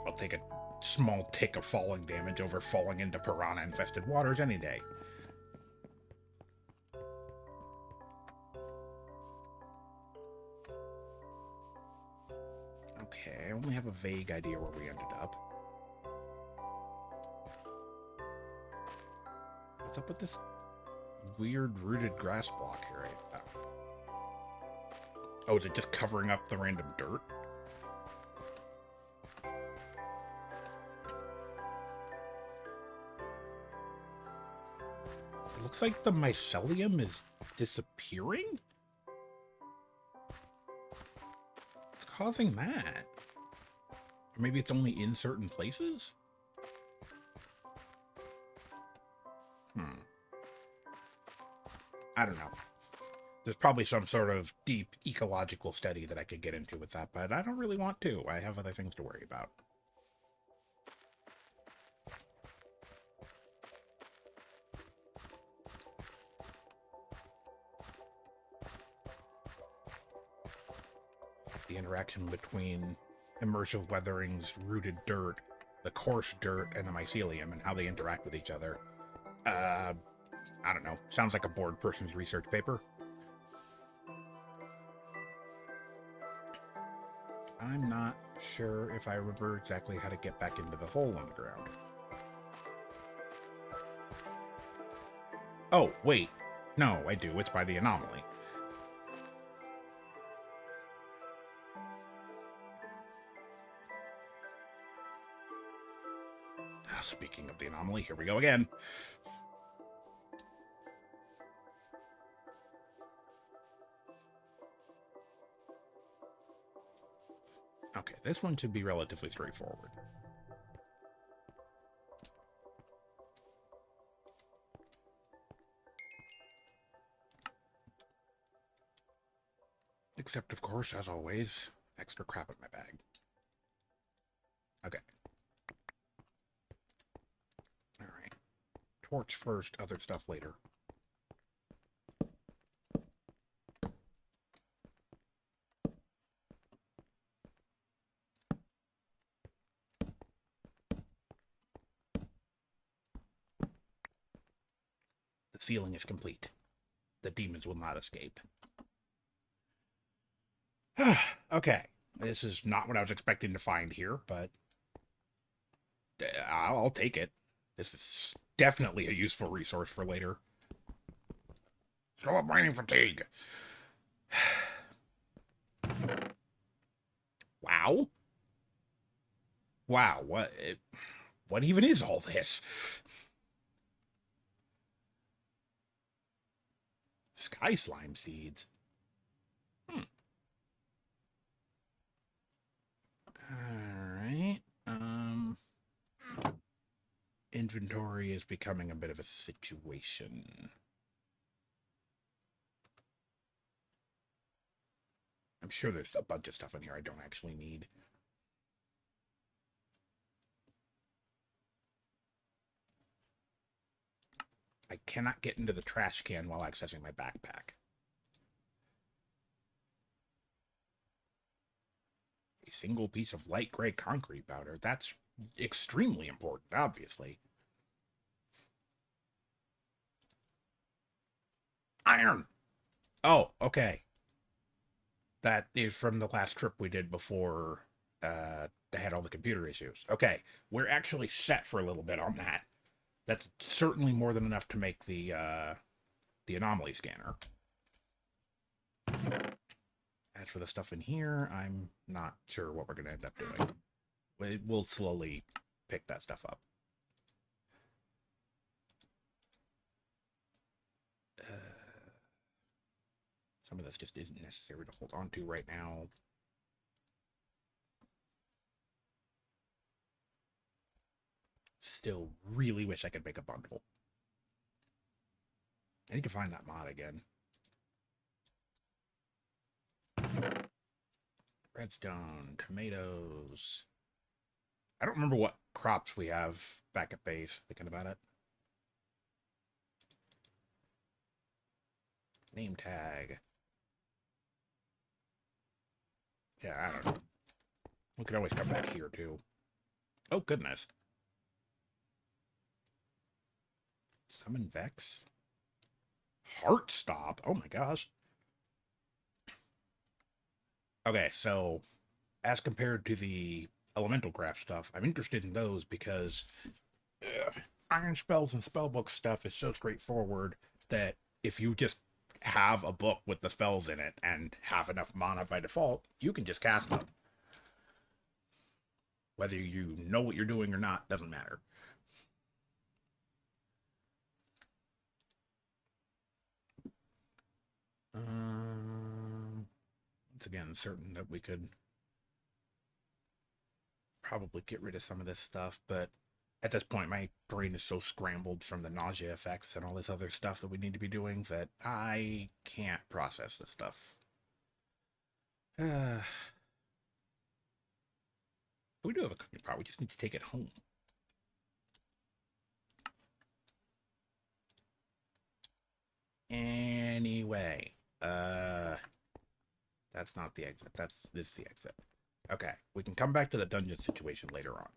I'll take a small tick of falling damage over falling into piranha-infested waters any day. Okay, I only have a vague idea where we ended up. What's up with this weird rooted grass block here? Oh, is it just covering up the random dirt? It looks like the mycelium is disappearing? What's causing that? Or maybe it's only in certain places? I don't know. There's probably some sort of deep ecological study that I could get into with that, but I don't really want to. I have other things to worry about. The interaction between immersive weathering's rooted dirt, the coarse dirt, and the mycelium, and how they interact with each other. I don't know. Sounds like a bored person's research paper. I'm not sure if I remember exactly how to get back into the hole on the ground. Oh, wait. No, I do. It's by the anomaly. Speaking of the anomaly, here we go again. Okay, this one should be relatively straightforward. Except, of course, as always, extra crap in my bag. Okay. Alright. Torch first, other stuff later. The ceiling is complete. The demons will not escape. Okay. This is not what I was expecting to find here, but I'll take it. This is definitely a useful resource for later. Throw up mining fatigue. Wow. Wow, what even is all this? Sky slime seeds. Alright. Inventory is becoming a bit of a situation. I'm sure there's a bunch of stuff in here I don't actually need. I cannot get into the trash can while accessing my backpack. A single piece of light gray concrete powder. That's extremely important, obviously. Iron! Oh, okay. That is from the last trip we did before they had all the computer issues. Okay, we're actually set for a little bit on that. That's certainly more than enough to make the anomaly scanner. As for the stuff in here, I'm not sure what we're going to end up doing. We'll slowly pick that stuff up. Some of this just isn't necessary to hold on to right now. Still really wish I could make a bundle. I need to find that mod again. Redstone, tomatoes. I don't remember what crops we have back at base, thinking about it. Name tag. Yeah, I don't know. We could always come back here, too. Oh, goodness. Summon Vex? Heart stop? Oh my gosh. Okay, so as compared to the elemental craft stuff, I'm interested in those because iron spells and spellbook stuff is so straightforward that if you just have a book with the spells in it and have enough mana by default, you can just cast them. Whether you know what you're doing or not doesn't matter. Once again, certain that we could probably get rid of some of this stuff, but at this point, my brain is so scrambled from the nausea effects and all this other stuff that we need to be doing that I can't process this stuff. We do have a cooking pot. We just need to take it home. Anyway, that's not the exit. This is the exit. Okay, we can come back to the dungeon situation later on.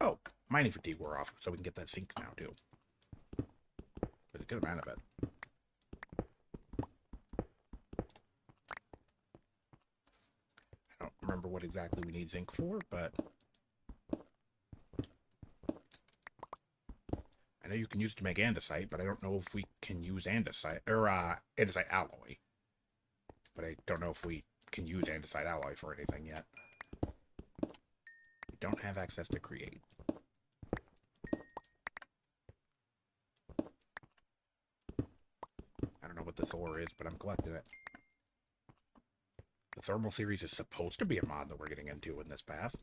Oh, mining fatigue wore off, so we can get that sink now too. There's a good amount of it. I don't remember what exactly we need zinc for, but I know you can use it to make andesite, but I don't know if we can use andesite, or andesite alloy. But I don't know if we can use andesite alloy for anything yet. We don't have access to create. I don't know what this ore is, but I'm collecting it. The thermal series is supposed to be a mod that we're getting into in this path.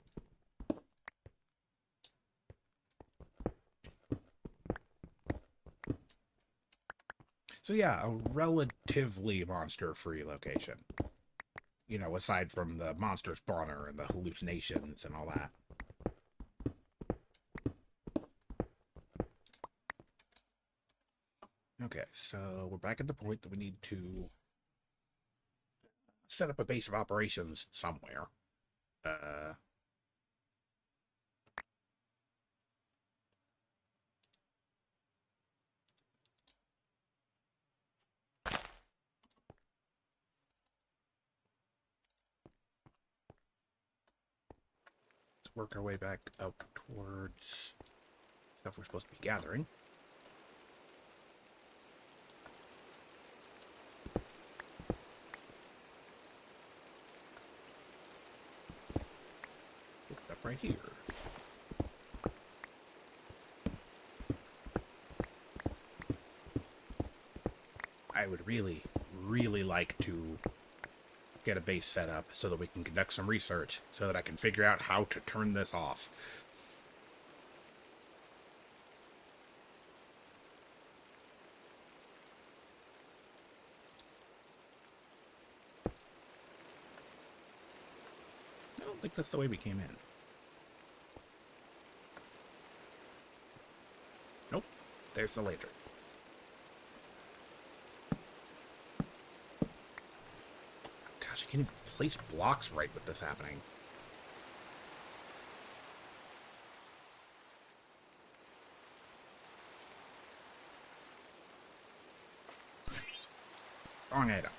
So yeah, a relatively monster-free location. You know, aside from the monster spawner and the hallucinations and all that. Okay, so we're back at the point that we need to set up a base of operations somewhere. Let's work our way back up towards stuff we're supposed to be gathering. Stuff right here. I would really, really like to get a base set up so that we can conduct some research so that I can figure out how to turn this off. I don't think that's the way we came in. Nope. There's the laser. Gosh, I can't even place blocks right with this happening. Wrong item.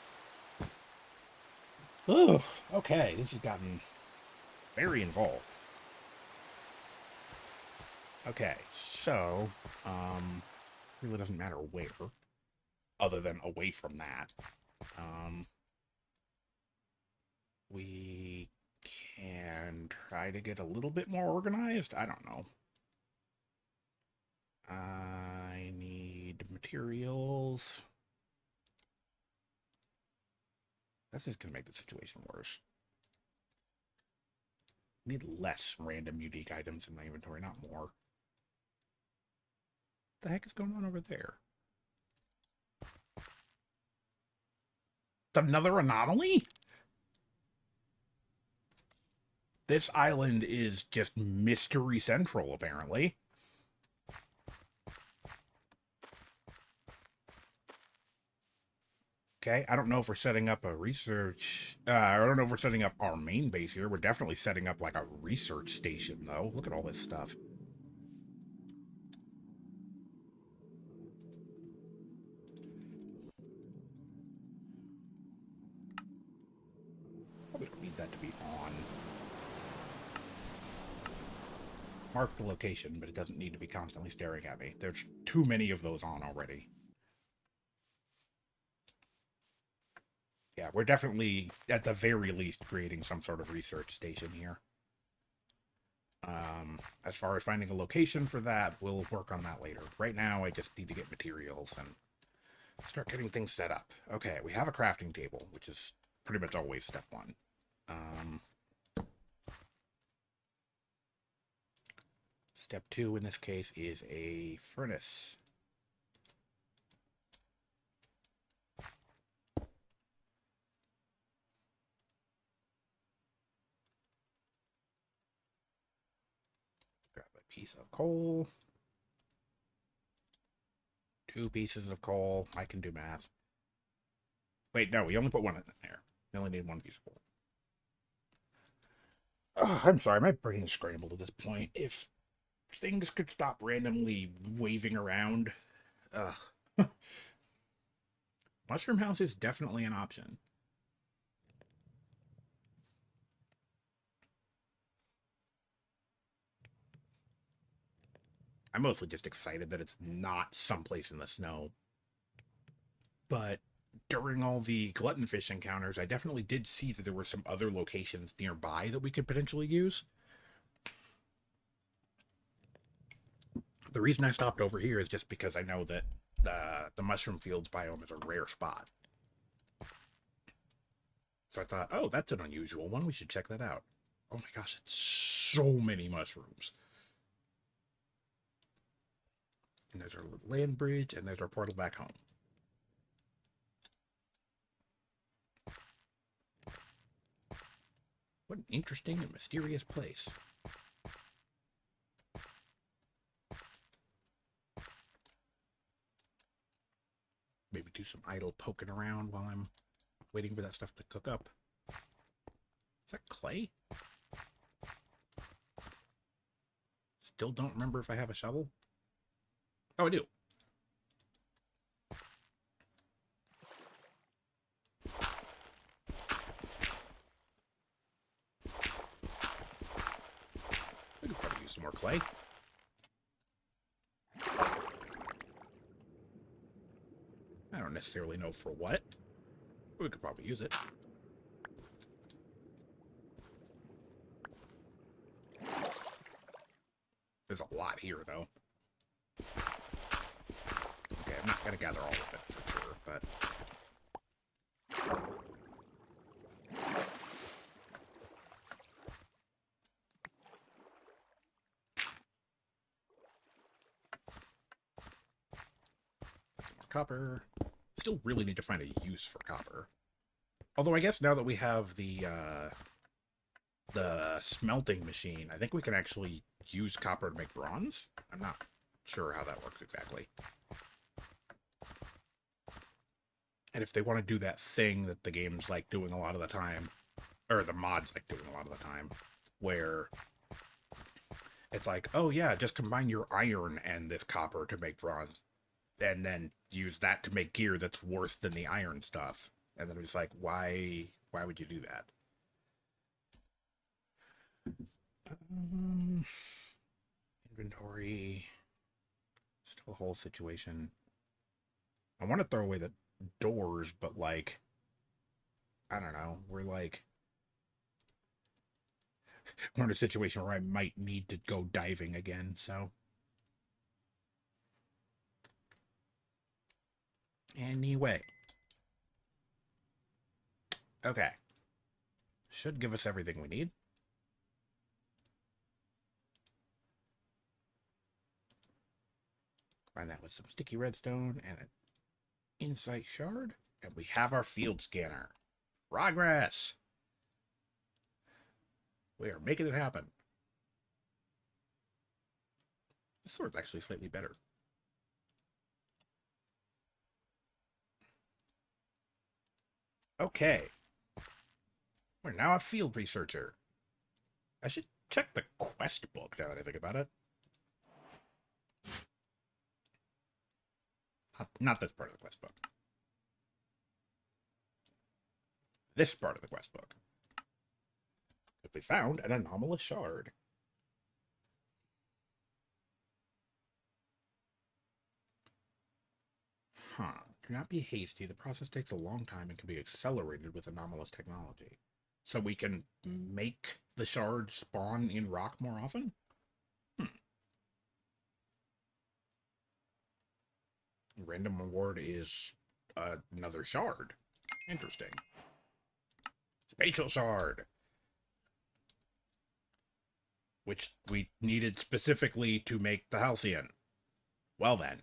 Oh, okay. This has gotten very involved. Okay, so, really doesn't matter where, other than away from that. We can try to get a little bit more organized. I don't know. I need materials. This is going to make the situation worse. I need less random unique items in my inventory, not more. What the heck is going on over there? It's another anomaly? This island is just mystery central, apparently. Okay, I don't know if we're setting up a research... I don't know if we're setting up our main base here. We're definitely setting up, like, a research station, though. Look at all this stuff. Probably don't need that to be on. Mark the location, but it doesn't need to be constantly staring at me. There's too many of those on already. Yeah, we're definitely, at the very least, creating some sort of research station here. As far as finding a location for that, we'll work on that later. Right now, I just need to get materials and start getting things set up. Okay, we have a crafting table, which is pretty much always step one. Step two, in this case, is a furnace. Grab a piece of coal. 2 pieces of coal. I can do math. Wait, no, we only put 1 in there. We only need 1 piece of coal. Oh, I'm sorry, my brain is scrambled at this point. If things could stop randomly waving around. Mushroom House is definitely an option. I'm mostly just excited that it's not someplace in the snow. But during all the gluttonfish encounters, I definitely did see that there were some other locations nearby that we could potentially use. The reason I stopped over here is just because I know that the mushroom fields biome is a rare spot. So I thought, oh, that's an unusual one. We should check that out. Oh my gosh, it's so many mushrooms. And there's our land bridge, and there's our portal back home. What an interesting and mysterious place. Maybe do some idle poking around while I'm waiting for that stuff to cook up. Is that clay? Still don't remember if I have a shovel. Oh, I do. We could probably use some more clay. I don't necessarily know for what, but we could probably use it. There's a lot here, though. Okay, I'm not going to gather all of it for sure, but... some more copper. Still really need to find a use for copper. Although I guess now that we have the smelting machine, I think we can actually use copper to make bronze. I'm not sure how that works exactly. And if they want to do that thing that the game's like doing a lot of the time, or the mod's like doing a lot of the time, where it's like, oh yeah, just combine your iron and this copper to make bronze, and then use that to make gear that's worse than the iron stuff. And then it's like, why would you do that? Inventory. Still a whole situation. I want to throw away the doors, but like, I don't know. We're in a situation where I might need to go diving again, so. Anyway. Okay. Should give us everything we need. Combine that with some sticky redstone and an insight shard. And we have our field scanner. Progress! We are making it happen. This sword's actually slightly better. Okay. We're now a field researcher. I should check the quest book now that I think about it. Not this part of the quest book. This part of the quest book. If we found an anomalous shard. Huh. Do not be hasty. The process takes a long time and can be accelerated with anomalous technology. So we can make the shards spawn in rock more often? Random reward is another shard. Interesting. Spatial shard. Which we needed specifically to make the Halcyon. Well then.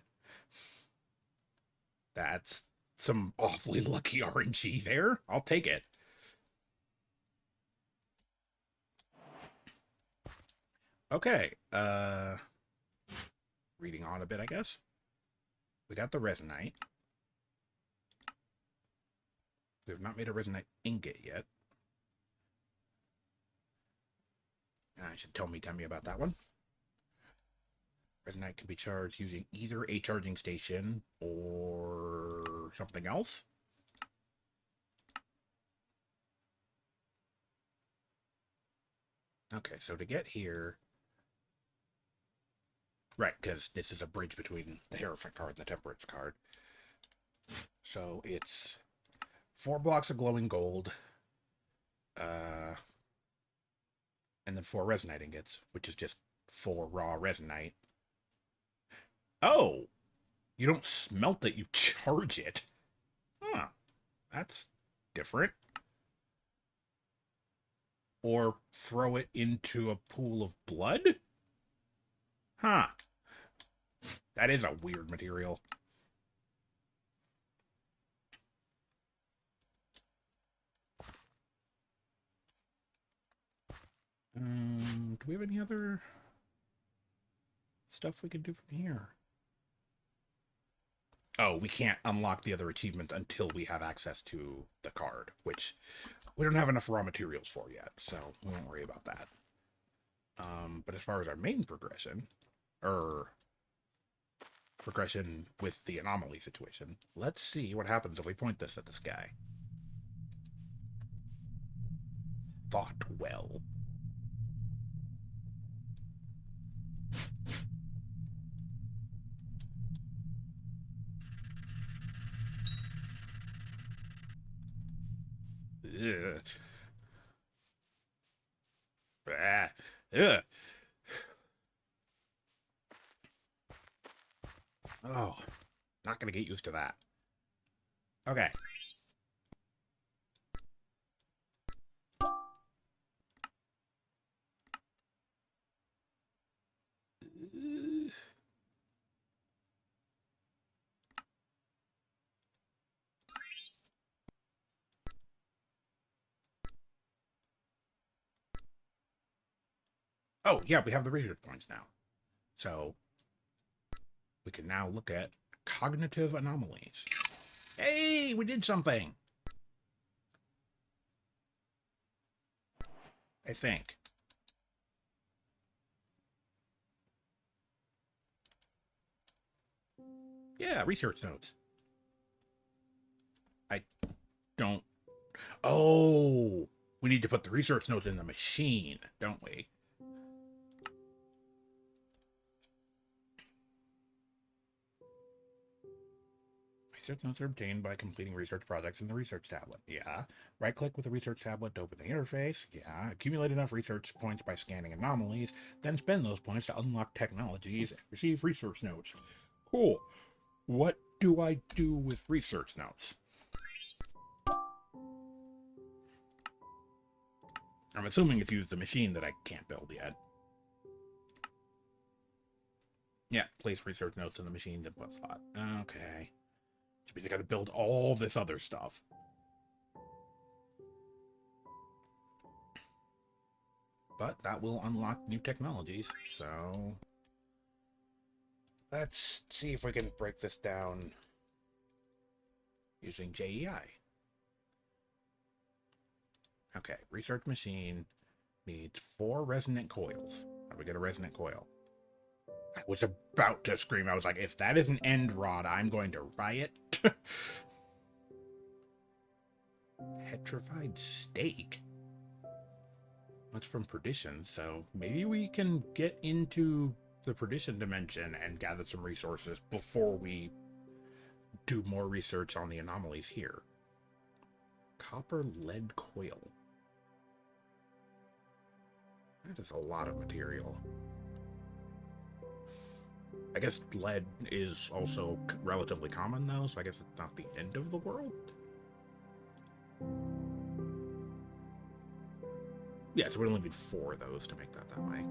That's some awfully lucky RNG there. I'll take it. Okay. Reading on a bit, I guess. We got the resonite. We have not made a resonite ingot yet. I should tell me about that one. Resonite can be charged using either a charging station or something else. Okay, so to get here, Right, because this is a bridge between the Hierophant card and the Temperance card. So it's 4 blocks of glowing gold, uh, and then 4 resonite ingots, which is just 4 raw resonite. Oh, you don't smelt it, you charge it. Huh, that's different. Or throw it into a pool of blood? Huh, that is a weird material. Do we have any other stuff we can do from here? Oh, we can't unlock the other achievements until we have access to the card, which we don't have enough raw materials for yet, so we won't worry about that. But as far as our main progression, or progression with the anomaly situation, let's see what happens if we point this at this guy. Thought well. Ugh. Ah. Ugh. Oh, not gonna get used to that. Okay. Oh, yeah, we have the research points now. So we can now look at cognitive anomalies. Hey, we did something. I think. Yeah, research notes. I don't. Oh, we need to put the research notes in the machine, don't we? Research notes are obtained by completing research projects in the research tablet. Yeah. Right click with the research tablet to open the interface. Yeah. Accumulate enough research points by scanning anomalies, then spend those points to unlock technologies and receive research notes. Cool. What do I do with research notes? I'm assuming it's used the machine that I can't build yet. Yeah, place research notes in the machine's input slot. Okay. Which means I gotta build all this other stuff. But that will unlock new technologies, so let's see if we can break this down using JEI. Okay, research machine needs 4 resonant coils. How do we get a resonant coil? I was about to scream. I was like, if that is an end rod, I'm going to riot. Petrified steak. That's from perdition, so maybe we can get into the perdition dimension and gather some resources before we do more research on the anomalies here. Copper lead coil. That is a lot of material. I guess lead is also relatively common though, so I guess it's not the end of the world. Yeah, so we only need 4 of those to make that way.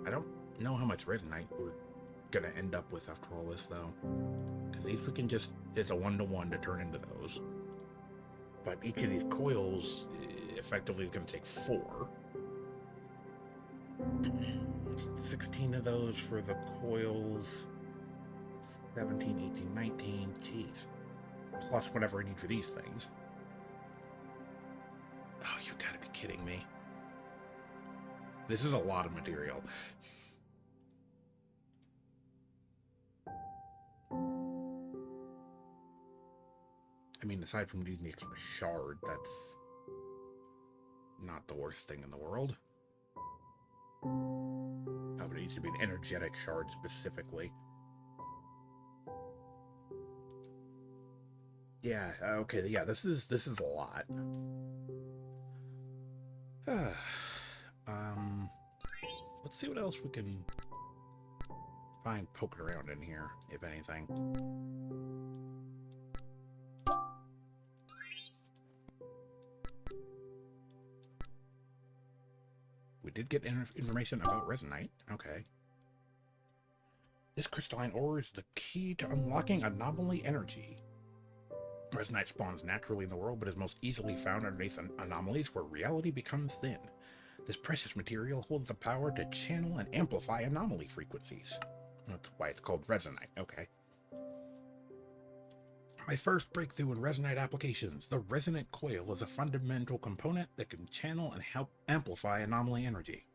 I don't know how much resonite we're gonna end up with after all this though. Because these we can just, it's a 1-to-1 to turn into those. But each of these coils effectively is gonna take 4. 16 of those for the coils. 17, 18, 19, jeez. Plus whatever I need for these things. Oh, you gotta be kidding me. This is a lot of material. I mean, aside from using the extra shard, that's not the worst thing in the world. Oh, but it needs to be an energetic shard specifically. Yeah, okay, yeah, this is a lot. Let's see what else we can find poking around in here, if anything. We did get information about resonite. Okay. This crystalline ore is the key to unlocking anomaly energy. Resonite spawns naturally in the world, but is most easily found underneath anomalies where reality becomes thin. This precious material holds the power to channel and amplify anomaly frequencies. That's why it's called resonite. Okay. My first breakthrough in resonite applications. The resonant coil is a fundamental component that can channel and help amplify anomaly energy.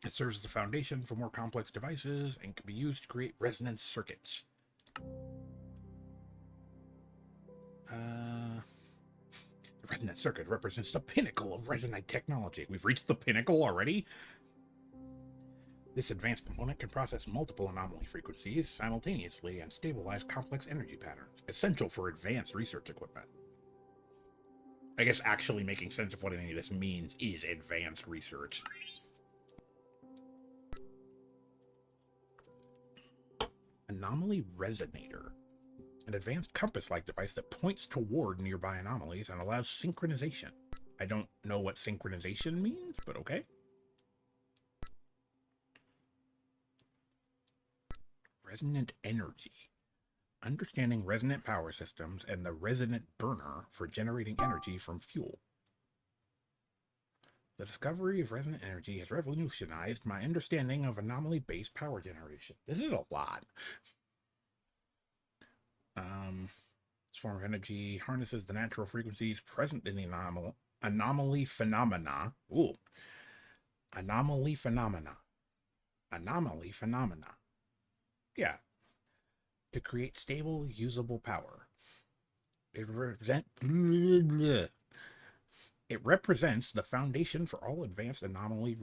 It serves as the foundation for more complex devices and can be used to create resonance circuits. The resonance circuit represents the pinnacle of resonite technology. We've reached the pinnacle already? This advanced component can process multiple anomaly frequencies simultaneously and stabilize complex energy patterns, essential for advanced research equipment. I guess actually making sense of what any of this means is advanced research. Anomaly resonator. An advanced compass-like device that points toward nearby anomalies and allows synchronization. I don't know what synchronization means, but okay. Resonant energy. Understanding resonant power systems and the resonant burner for generating energy from fuel. The discovery of resonant energy has revolutionized my understanding of anomaly-based power generation. This is a lot. This form of energy harnesses the natural frequencies present in the anomaly phenomena. Ooh. Anomaly phenomena. Anomaly phenomena. Yeah. To create stable, usable power. It represents the foundation for all advanced anomaly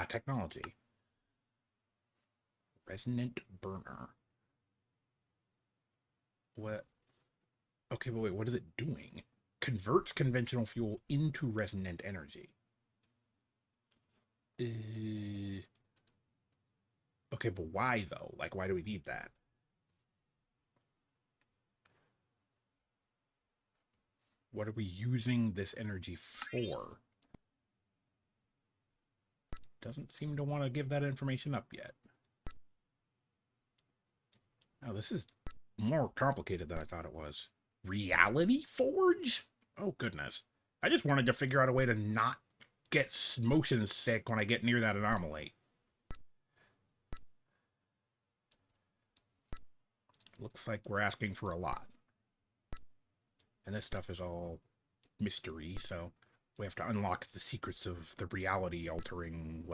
technology. Resonant burner. What? Okay, but wait, what is it doing? Converts conventional fuel into resonant energy. Okay, but why though? Like, why do we need that? What are we using this energy for? Doesn't seem to want to give that information up yet. Oh, this is more complicated than I thought it was. Reality Forge? Oh, goodness. I just wanted to figure out a way to not get motion sick when I get near that anomaly. Looks like we're asking for a lot. And this stuff is all mystery, so we have to unlock the secrets of the reality altering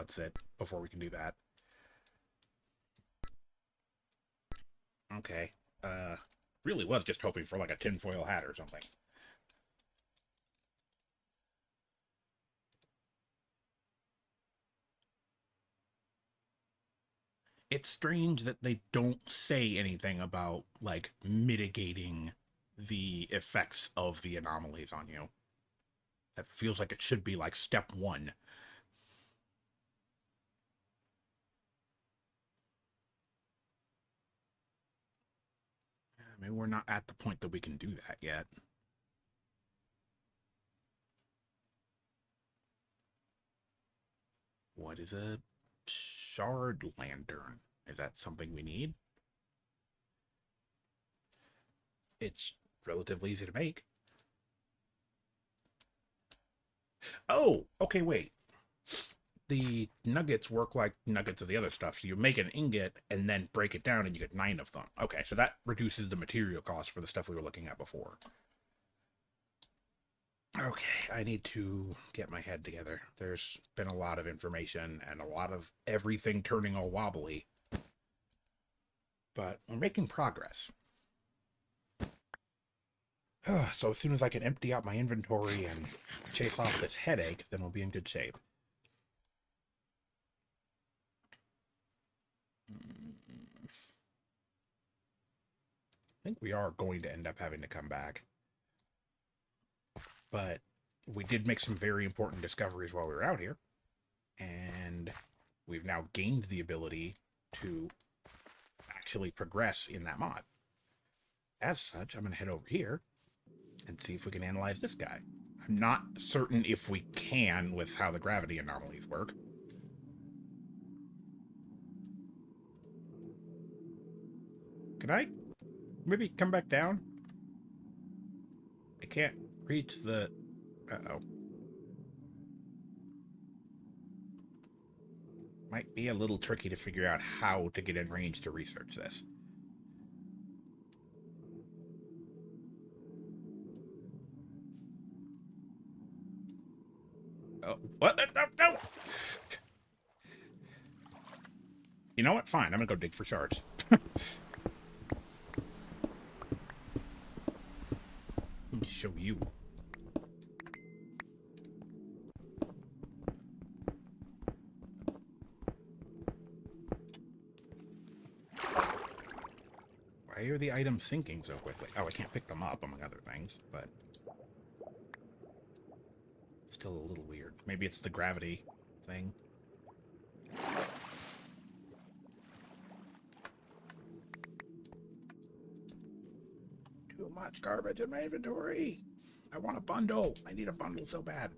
before we can do that. Okay. Really was just hoping for like a tinfoil hat or something. It's strange that they don't say anything about, like, mitigating the effects of the anomalies on you. That feels like it should be, like, step one. Maybe we're not at the point that we can do that yet. What is a shard lantern? Is that something we need? It's relatively easy to make. Oh, okay, wait. The nuggets work like nuggets of the other stuff. So you make an ingot and then break it down and you get 9 of them. Okay, so that reduces the material cost for the stuff we were looking at before. Okay, I need to get my head together. There's been a lot of information and a lot of everything turning all wobbly. But we're making progress. So as soon as I can empty out my inventory and chase off this headache, then we'll be in good shape. think we are going to end up having to come back. But we did make some very important discoveries while we were out here. And we've now gained the ability to actually progress in that mod. As such, I'm going to head over here and see if we can analyze this guy. I'm not certain if we can with how the gravity anomalies work. Can I maybe come back down? I can't reach the... Uh-oh. Might be a little tricky to figure out how to get in range to research this. Oh, what? No, no! You know what? Fine, I'm gonna go dig for shards. Show you. Why are the items sinking so quickly? Oh, I can't pick them up, among other things, but... still a little weird. Maybe it's the gravity thing. Too much garbage in my inventory. I want a bundle. I need a bundle so bad.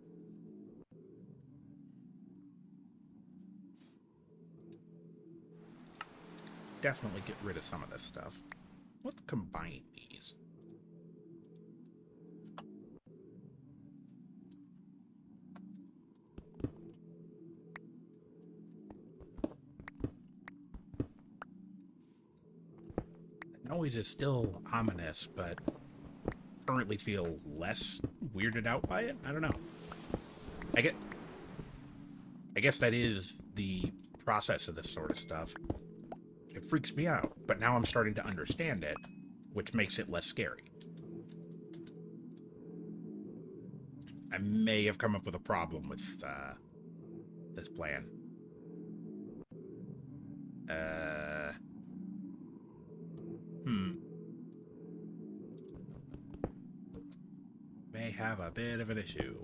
Definitely get rid of some of this stuff. Let's combine these. The noise is still ominous, but currently feel less weirded out by it. I don't know. I guess that is the process of this sort of stuff. It freaks me out, but now I'm starting to understand it, which makes it less scary. I may have come up with a problem with this plan. May have a bit of an issue.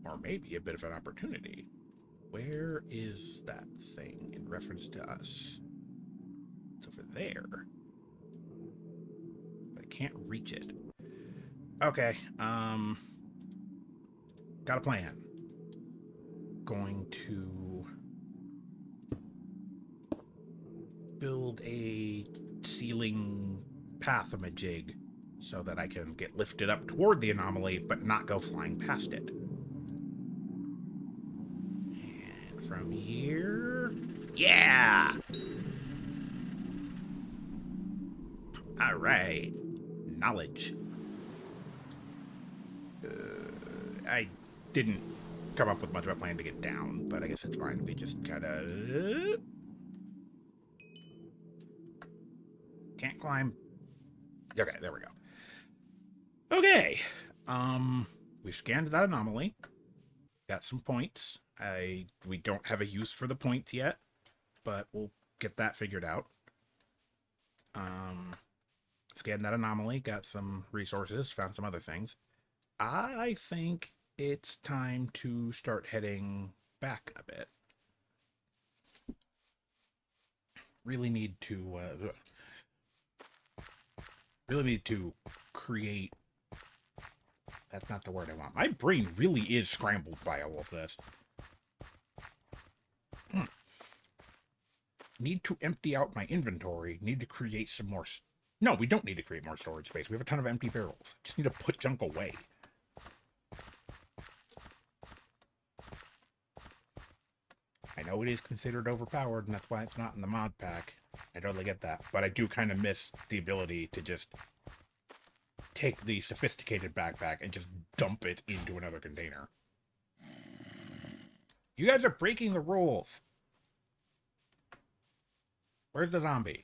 Or maybe a bit of an opportunity. Where is that thing in reference to us? It's over there. But I can't reach it. Okay, got a plan. Going to build a ceiling pathamajig so that I can get lifted up toward the anomaly, but not go flying past it. And from here... yeah! Alright. Knowledge. I didn't come up with much of a plan to get down, but I guess it's fine. We just gotta... can't climb. Okay, there we go. Okay. We've scanned that anomaly. Got some points. We don't have a use for the points yet, but we'll get that figured out. Scanned that anomaly, got some resources, found some other things. I think it's time to start heading back a bit. Really need to create... that's not the word I want. My brain really is scrambled by all of this. Need to empty out my inventory. Need to create some more... no, we don't need to create more storage space. We have a ton of empty barrels. Just need to put junk away. I know it is considered overpowered, and that's why it's not in the mod pack. I totally get that. But I do kind of miss the ability to just take the sophisticated backpack and just dump it into another container. You guys are breaking the rules. Where's the zombie?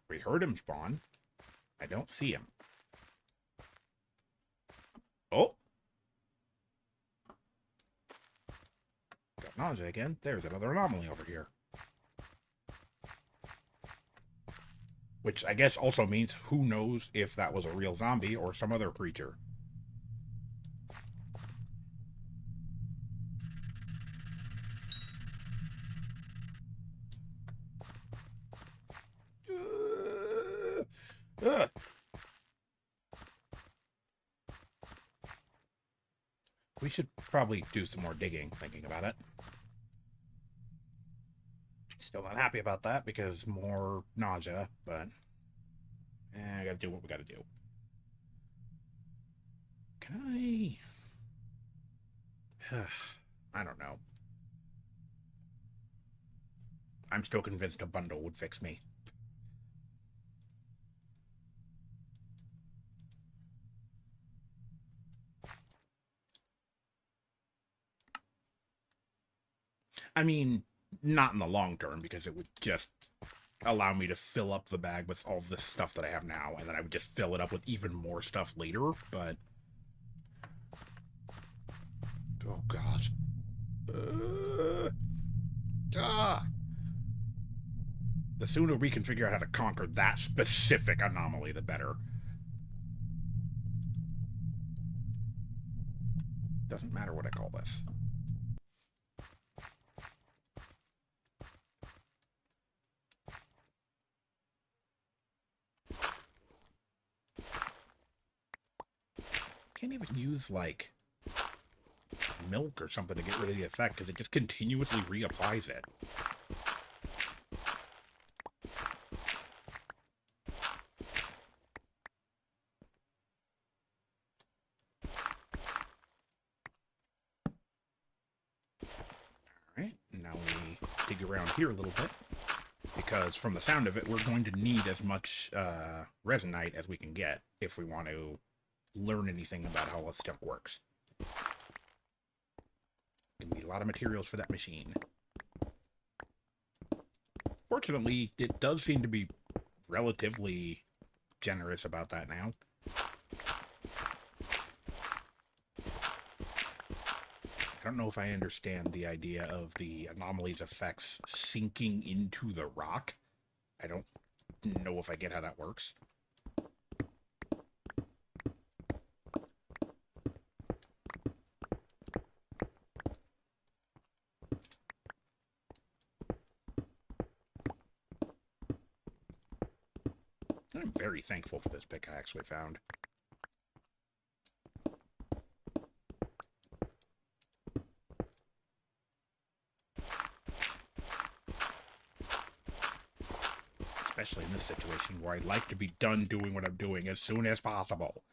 We heard him spawn. I don't see him. Oh! Got nausea again. There's another anomaly over here. Which I guess also means who knows if that was a real zombie or some other creature. Uh, we should probably do some more digging, thinking about it. Still not happy about that because more nausea, but I gotta do what we gotta do. Can I? I don't know. I'm still convinced a bundle would fix me. I mean, not in the long term because it would just allow me to fill up the bag with all this stuff that I have now, and then I would just fill it up with even more stuff later, but... Oh, God. Ah! The sooner we can figure out how to conquer that specific anomaly, the better. Doesn't matter what I call this. Can't even use, like, milk or something to get rid of the effect, because it just continuously reapplies it. Alright, now we dig around here a little bit, because from the sound of it, we're going to need as much resonite as we can get if we want to learn anything about how all this stuff works. Gonna need a lot of materials for that machine. Fortunately, it does seem to be relatively generous about that now. I don't know if I understand the idea of the anomaly's effects sinking into the rock. I don't know if I get how that works. I'm very thankful for this pickaxe we found. Especially in this situation where I'd like to be done doing what I'm doing as soon as possible.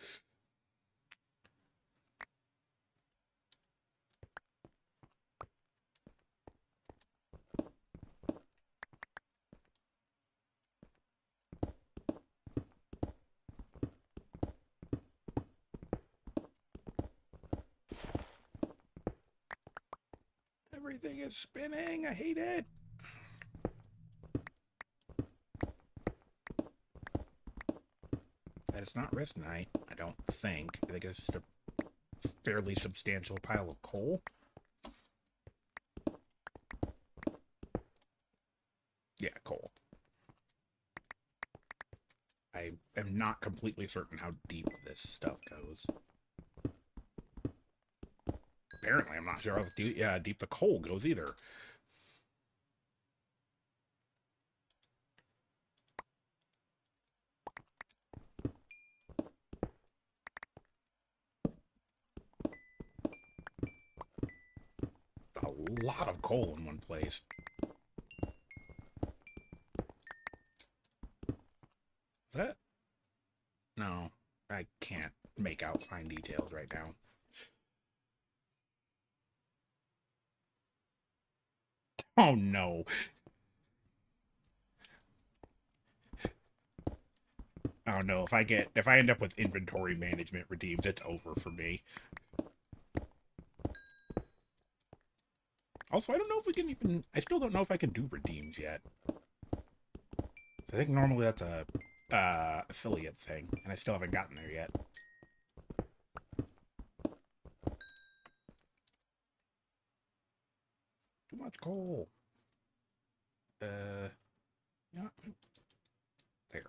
Everything is spinning. I hate it. And it's not resonite, I don't think. I think it's just a fairly substantial pile of coal. Yeah, coal. I am not completely certain how deep this stuff goes. Apparently, I'm not sure how deep the coal goes either. A lot of coal in one place. That? No, I can't make out fine details right now. Oh no. Oh no, if I end up with inventory management redeems, it's over for me. Also, I don't know if we can even... I still don't know if I can do redeems yet. I think normally that's a affiliate thing, and I still haven't gotten there yet. Too much coal. Yeah. There.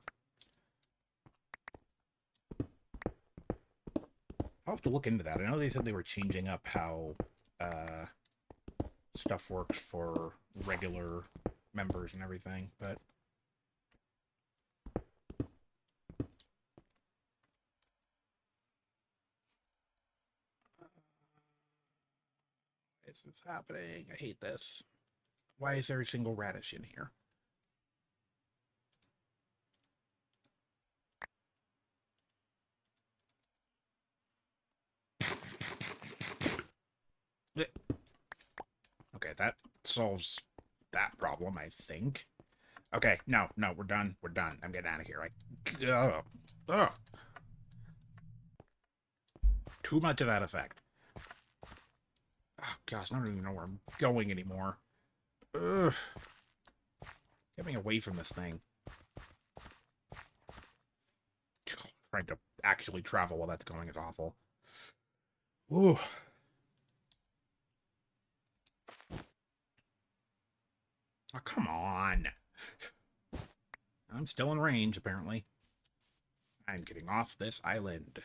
I'll have to look into that. I know they said they were changing up how stuff works for regular members and everything, but is this happening? I hate this. Why is there a single radish in here? Okay, that solves that problem, I think. Okay, no, we're done. We're done. I'm getting out of here. Ugh. Too much of that effect. Oh, gosh, I don't even know where I'm going anymore. Ugh. Get me away from this thing. Trying to actually travel while that's going is awful. Ooh. Oh, come on. I'm still in range, apparently. I'm getting off this island.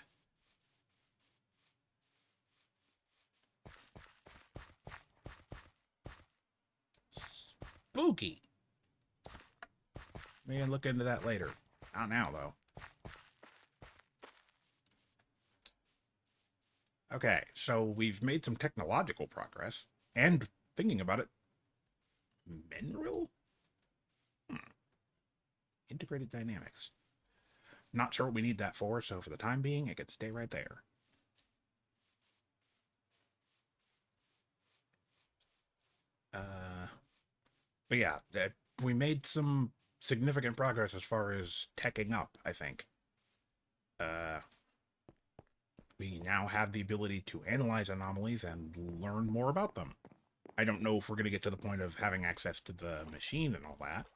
Spooky. Maybe I'll look into that later. Not now, though. Okay, so we've made some technological progress. And, thinking about it, mineral? Integrated dynamics. Not sure what we need that for, so for the time being, it could stay right there. But yeah, we made some significant progress as far as teching up, I think. We now have the ability to analyze anomalies and learn more about them. I don't know if we're going to get to the point of having access to the machine and all that.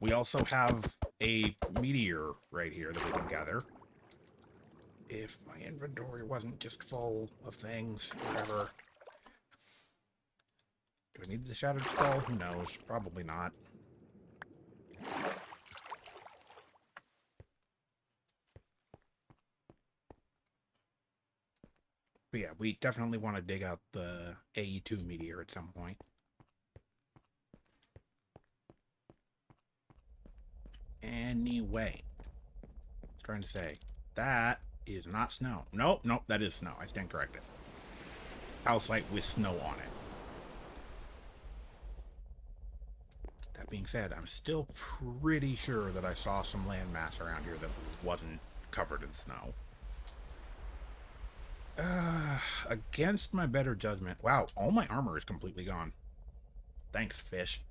We also have a meteor right here that we can gather. If my inventory wasn't just full of things, whatever. Do I need the Shattered Skull? Who knows? Probably not. But yeah, we definitely want to dig out the AE2 meteor at some point. Anyway, I was trying to say, that is not snow. Nope, that is snow. I stand corrected. Calcite with snow on it. That being said, I'm still pretty sure that I saw some landmass around here that wasn't covered in snow. Against my better judgment. Wow, all my armor is completely gone. Thanks, fish.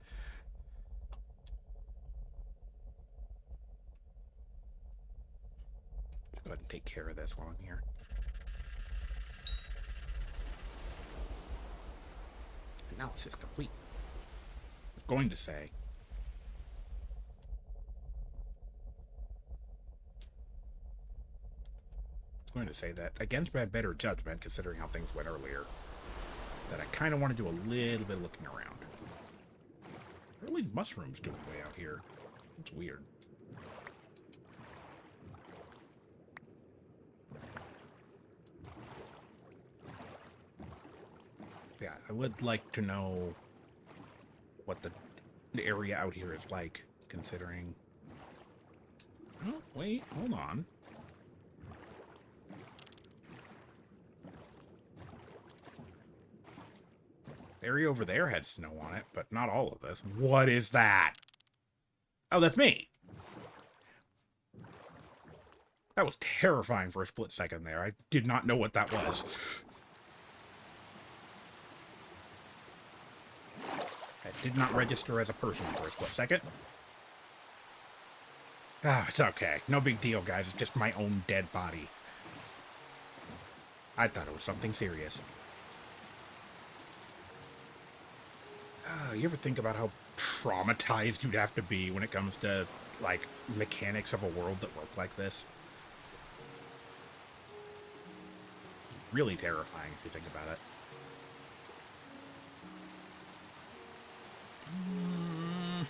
Let's go ahead and take care of this while I'm here. Analysis complete. I was going to say. That against my better judgment, considering how things went earlier, that I kind of want to do a little bit of looking around. What are these mushrooms doing way out here? It's weird. Yeah, I would like to know what the area out here is like, considering... Oh, wait, hold on. The area over there had snow on it, but not all of this. What is that? Oh, that's me! That was terrifying for a split second there. I did not know what that was. That did not register as a person for a split second. Ah, it's okay. No big deal, guys. It's just my own dead body. I thought it was something serious. You ever think about how traumatized you'd have to be when it comes to, like, mechanics of a world that work like this? Really terrifying if you think about it. Mm.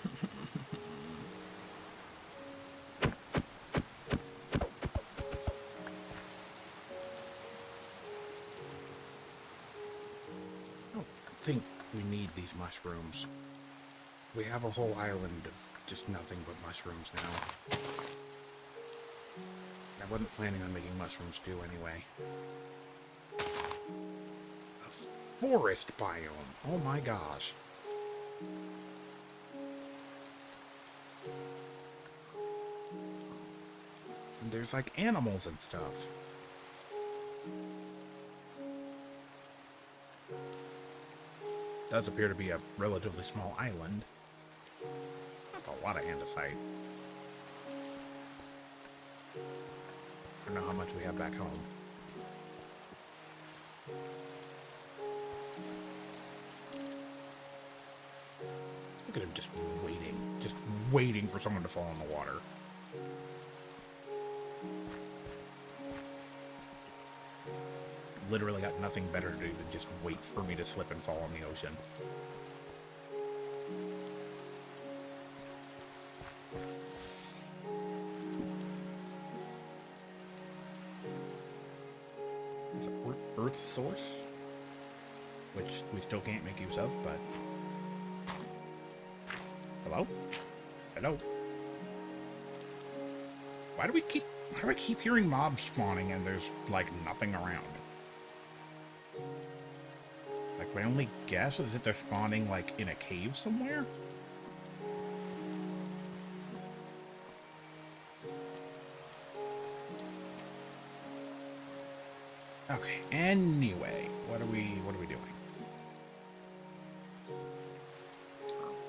I don't think we need these mushrooms. We have a whole island of just nothing but mushrooms now. I wasn't planning on making mushroom stew anyway. A forest biome. Oh my gosh. And there's like animals and stuff. Does appear to be a relatively small island. That's a lot of andesite. I don't know how much we have back home. Look at him just waiting for someone to fall in the water. Literally got nothing better to do than just wait for me to slip and fall in the ocean. It's an Earth source, which we still can't make use of, but... Hello? Hello? Why do I keep hearing mobs spawning and there's, like, nothing around? Like, my only guess is that they're spawning, like, in a cave somewhere? Okay, anyway, what are we doing?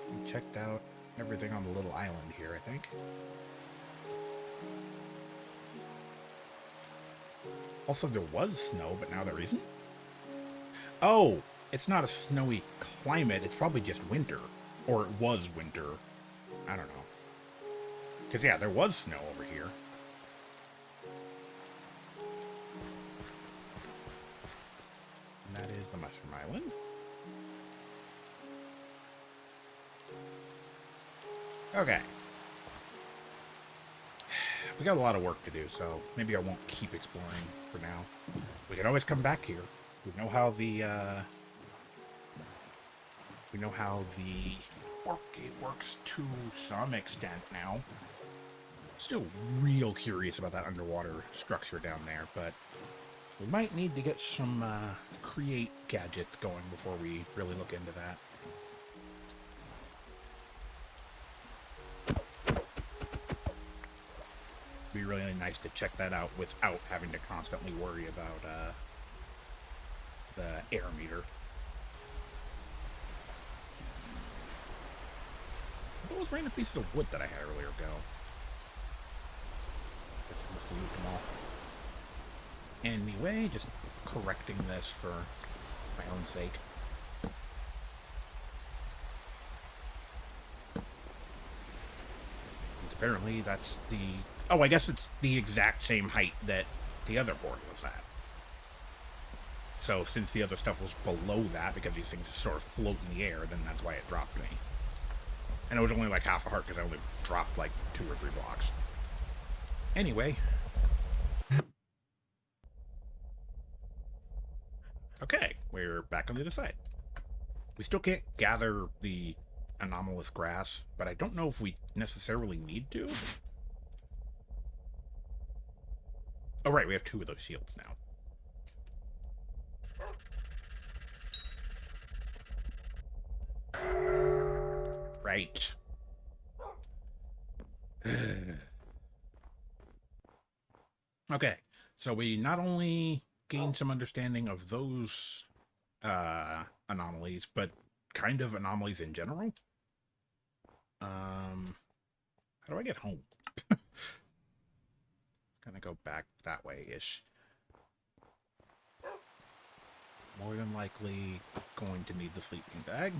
We checked out everything on the little island here, I think. Also, there was snow, but now there isn't? Oh, it's not a snowy climate, it's probably just winter. Or it was winter. I don't know. Because, yeah, there was snow over here. And that is the Mushroom Island. Okay. We got a lot of work to do, so maybe I won't keep exploring for now. We can always come back here. We know how the warp gate works to some extent now. Still real curious about that underwater structure down there, but we might need to get some create gadgets going before we really look into that. Be really nice to check that out without having to constantly worry about the air meter. Those random pieces of wood that I had earlier go. Guess I must have used them all. Anyway, just correcting this for my own sake. Apparently that's the... Oh, I guess it's the exact same height that the other board was at. So since the other stuff was below that, because these things sort of float in the air, then that's why it dropped me. And it was only like half a heart because I only dropped like 2 or 3 blocks. Anyway. Okay, we're back on the other side. We still can't gather the anomalous grass, but I don't know if we necessarily need to. Oh, right, we have 2 of those shields now. Right. Okay, so we not only gained some understanding of those anomalies, but kind of anomalies in general. How do I get home? Gonna go back that way-ish. More than likely going to need the sleeping bag.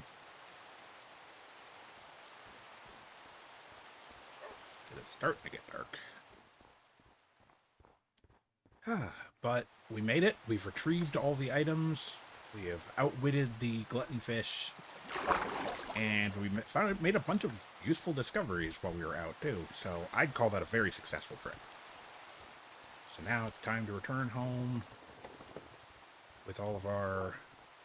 It's starting to get dark. But we made it. We've retrieved all the items. We have outwitted the glutton fish. And we made a bunch of useful discoveries while we were out, too. So I'd call that a very successful trip. So now it's time to return home with all of our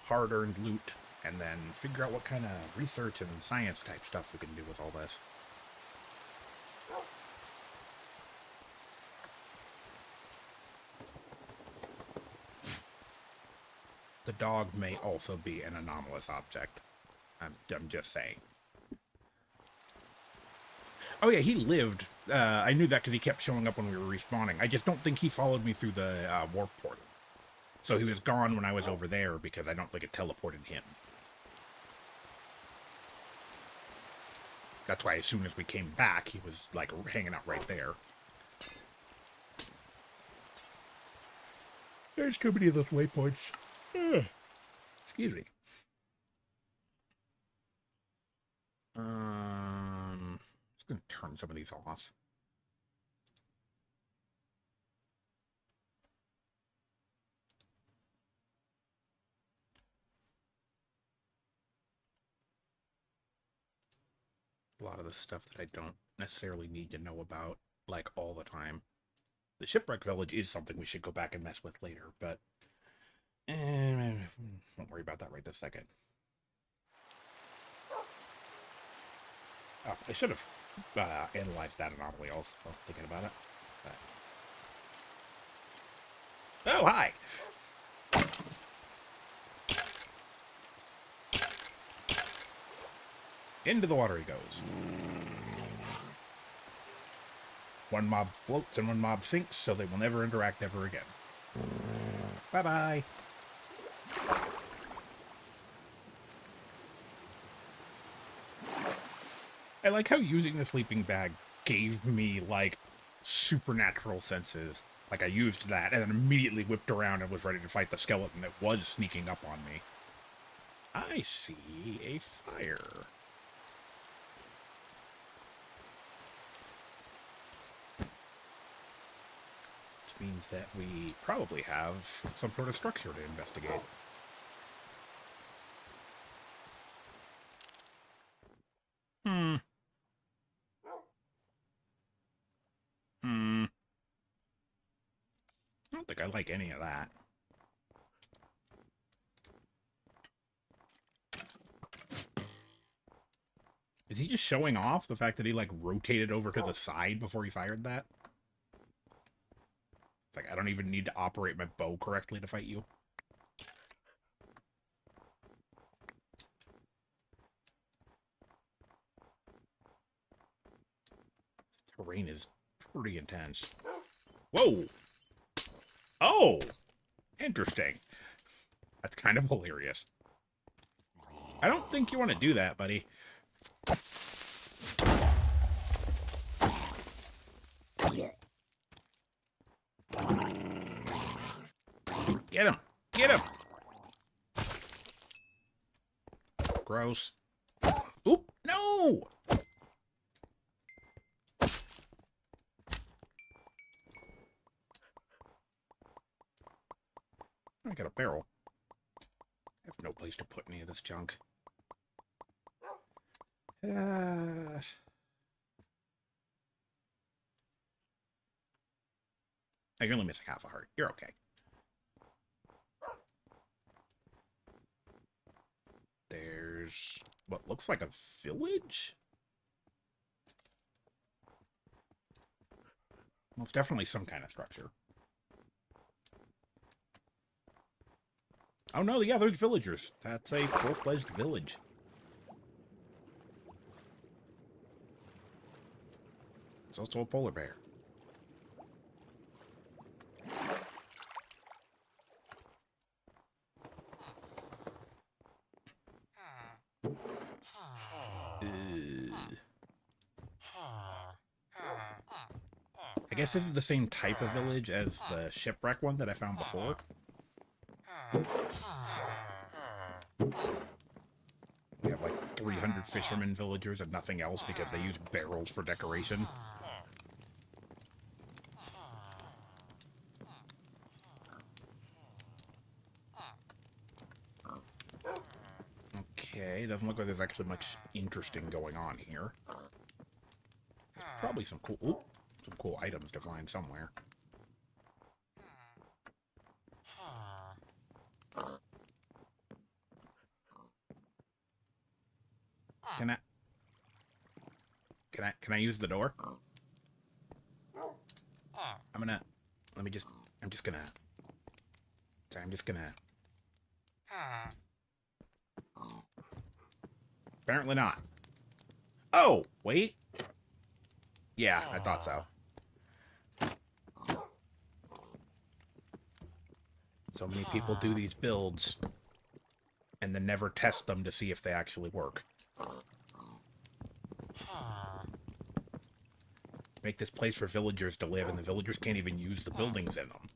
hard-earned loot and then figure out what kind of research and science type stuff we can do with all this. The dog may also be an anomalous object. I'm just saying. Oh yeah, he lived. I knew that because he kept showing up when we were respawning. I just don't think he followed me through the warp portal. So he was gone when I was over there because I don't think it teleported him. That's why as soon as we came back, he was like hanging out right there. There's too many of those waypoints. Excuse me. Just gonna turn some of these off. A lot of the stuff that I don't necessarily need to know about, like, all the time. The shipwreck village is something we should go back and mess with later, but don't worry about that right this second. Oh, I should have analyzed that anomaly also, thinking about it. But... Oh, hi! Into the water he goes. One mob floats and one mob sinks, so they will never interact ever again. Bye-bye! I like how using the sleeping bag gave me, like, supernatural senses. Like, I used that and then immediately whipped around and was ready to fight the skeleton that was sneaking up on me. I see a fire. Which means that we probably have some sort of structure to investigate. I don't think I like any of that. Is he just showing off the fact that he, like, rotated over to the side before he fired that? It's like, I don't even need to operate my bow correctly to fight you. This terrain is pretty intense. Whoa! Oh! Interesting. That's kind of hilarious. I don't think you want to do that, buddy. Get him! Get him! Gross. Oop! No! I got a barrel. I have no place to put any of this junk. You're only missing half a heart. You're okay. There's what looks like a village? Well, it's definitely some kind of structure. Oh no, yeah, there's villagers. That's a full-fledged village. It's also a polar bear. I guess this is the same type of village as the shipwreck one that I found before. We have like 300 fishermen villagers and nothing else because they use barrels for decoration. Okay, Okay, it doesn't look like there's actually much interesting going on here. There's probably some cool items to find somewhere. Can I use the door? I'm just gonna apparently not. Oh, wait. Yeah, I thought so. So many people do these builds and then never test them to see if they actually work. Make this place for villagers to live, and the villagers can't even use the buildings in them.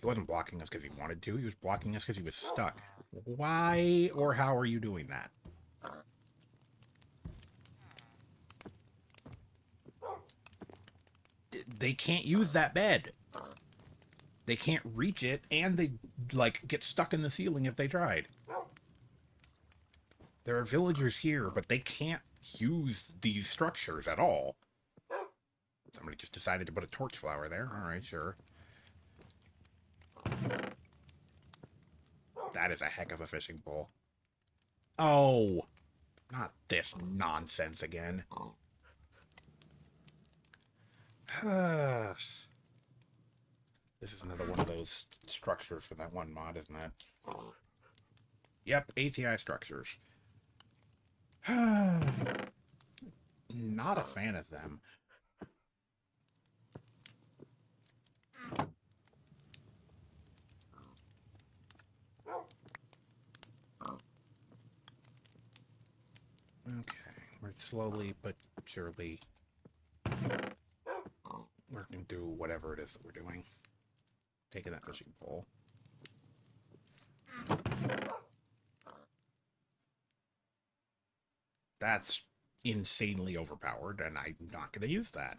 He wasn't blocking us because he wanted to. He was blocking us because he was stuck. Why or how are you doing that? They can't use that bed. They can't reach it, and they, like, get stuck in the ceiling if they tried. There are villagers here, but they can't use these structures at all. Somebody just decided to put a torch flower there. Alright, sure. That is a heck of a fishing pole. Oh! Not this nonsense again. This is another one of those structures for that one mod, isn't it? Yep, ATI structures. Not a fan of them. Okay, we're slowly but surely working through whatever it is that we're doing. Taking that fishing pole. That's insanely overpowered, and I'm not going to use that.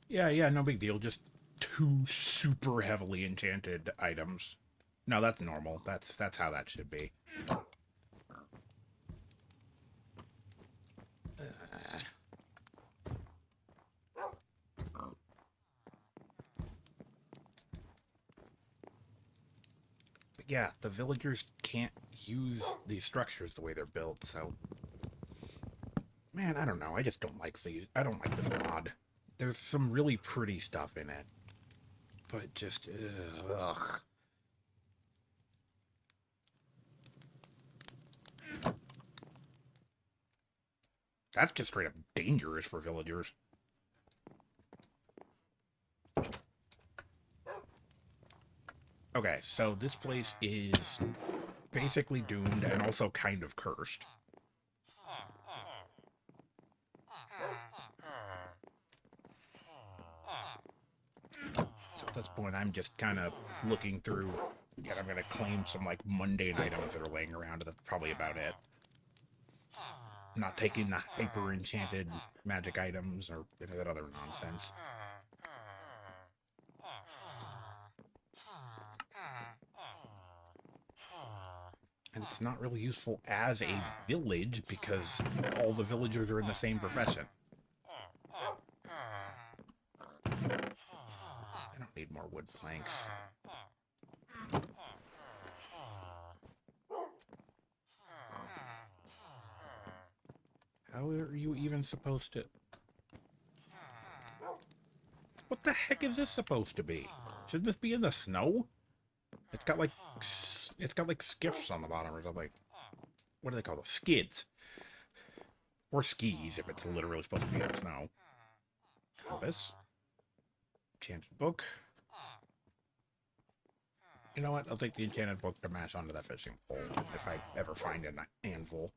Yeah, no big deal. Just 2 super heavily enchanted items. No, that's normal. That's how that should be. Yeah, the villagers can't use these structures the way they're built, so... Man, I don't know. I just don't like these. I don't like this mod. There's some really pretty stuff in it. But just... ugh. That's just straight up dangerous for villagers. Okay, so this place is basically doomed and also kind of cursed. So at this point, I'm just kind of looking through, and I'm going to claim some, like, mundane items that are laying around. That's probably about it. Not taking the hyper-enchanted magic items or any of that other nonsense. And it's not really useful as a village because all the villagers are in the same profession. I don't need more wood planks. How are you even supposed to... What the heck is this supposed to be? Should this be in the snow? It's got like skiffs on the bottom or something. What do they call those? Skids. Or skis if it's literally supposed to be in the snow. Compass. Enchanted book. You know what? I'll take the enchanted book to mash onto that fishing pole if I ever find an anvil.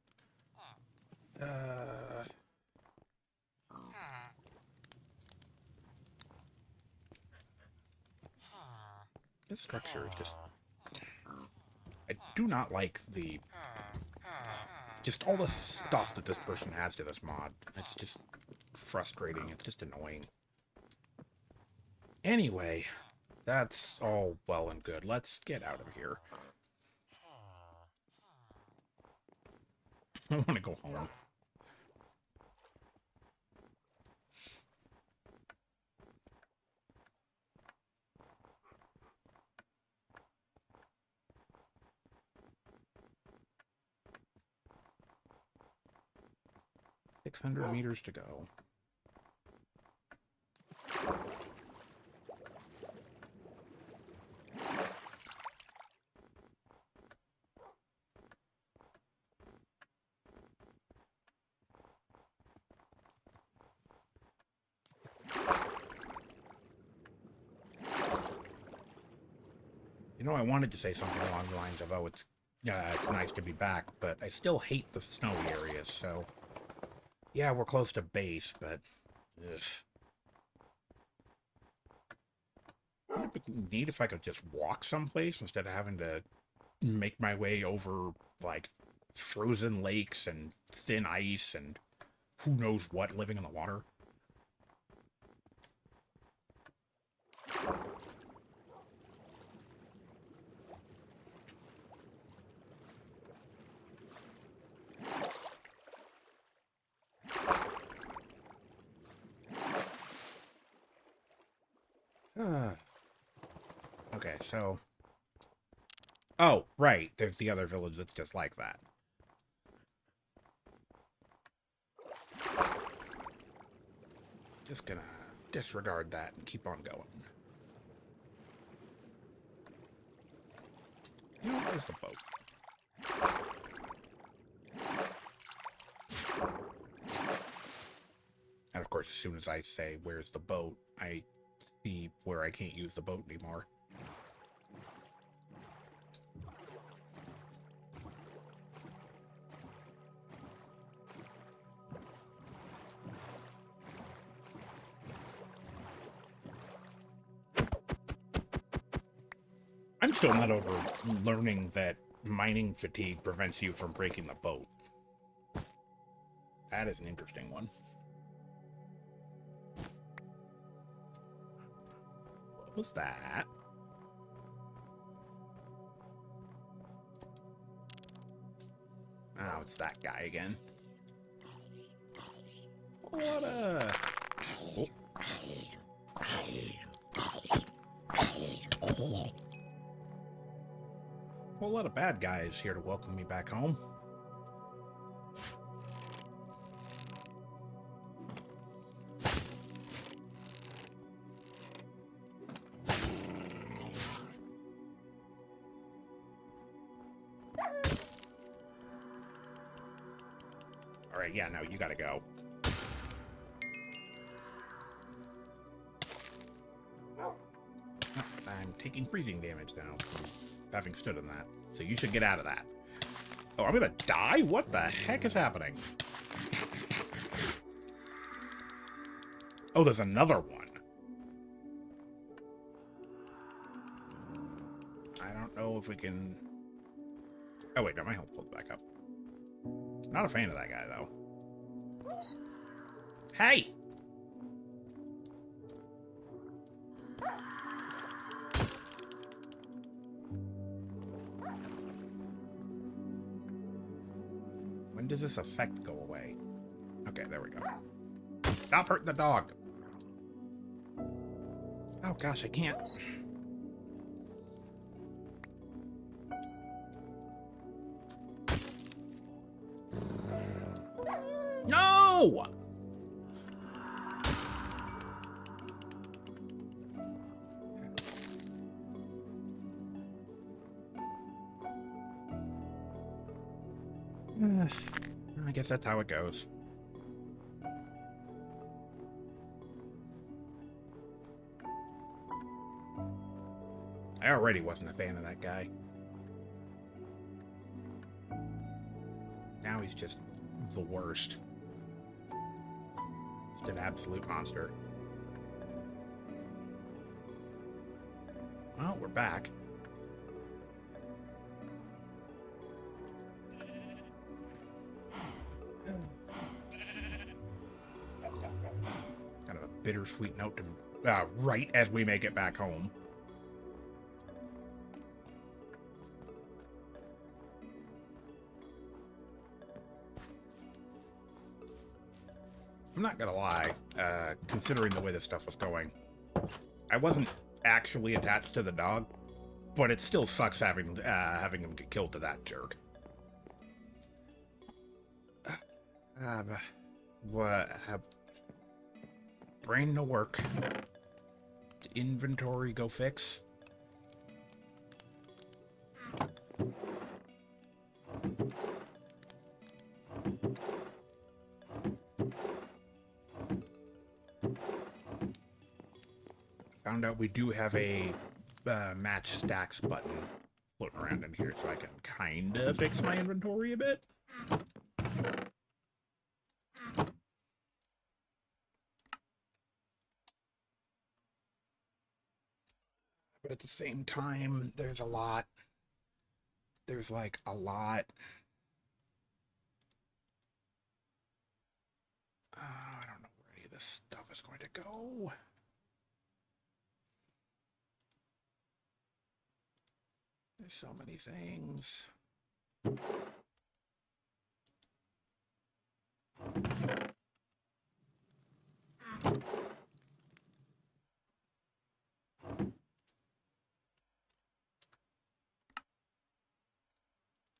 This structure is just... I do not like the... Just all the stuff that this person adds to this mod. It's just frustrating. It's just annoying. Anyway, That's all well and good. Let's get out of here. I want to go home. $600 to go. You know, I wanted to say something along the lines of, oh, it's nice to be back, but I still hate the snowy areas, so... Yeah, we're close to base, but... Ugh. It'd be neat if I could just walk someplace instead of having to make my way over, like, frozen lakes and thin ice and who knows what living in the water. Okay, so... Oh, right, there's the other village that's just like that. Just gonna disregard that and keep on going. You know, where's the boat? And of course, as soon as I say, where's the boat, I see where I can't use the boat anymore. I'm still not over learning that mining fatigue prevents you from breaking the boat. That is an interesting one. What was that? Oh, it's that guy again. What a... Oh. Whole lot of bad guys here to welcome me back home. Alright, yeah, no, you gotta go. I'm taking freezing damage now from having stood in that. So you should get out of that. Oh, I'm gonna die? What the heck is happening? Oh, there's another one. I don't know if we can... Oh, wait, no, my health pulled back up. Not a fan of that guy, though. Hey! When does this effect go away? Okay, there we go. Stop hurting the dog! Oh gosh, I can't. No! I guess that's how it goes. I already wasn't a fan of that guy. Now he's just the worst. Just an absolute monster. Well, we're back. Kind of a bittersweet note to right as we make it back home. I'm not gonna lie, considering the way this stuff was going, I wasn't actually attached to the dog, but it still sucks having him get killed to that jerk. What? Brain no work. Inventory go fix. Found out we do have a match stacks button floating around in here, so I can kind of fix my inventory a bit. But at the same time, there's a lot. There's like a lot. I don't know where any of this stuff is going to go. There's so many things.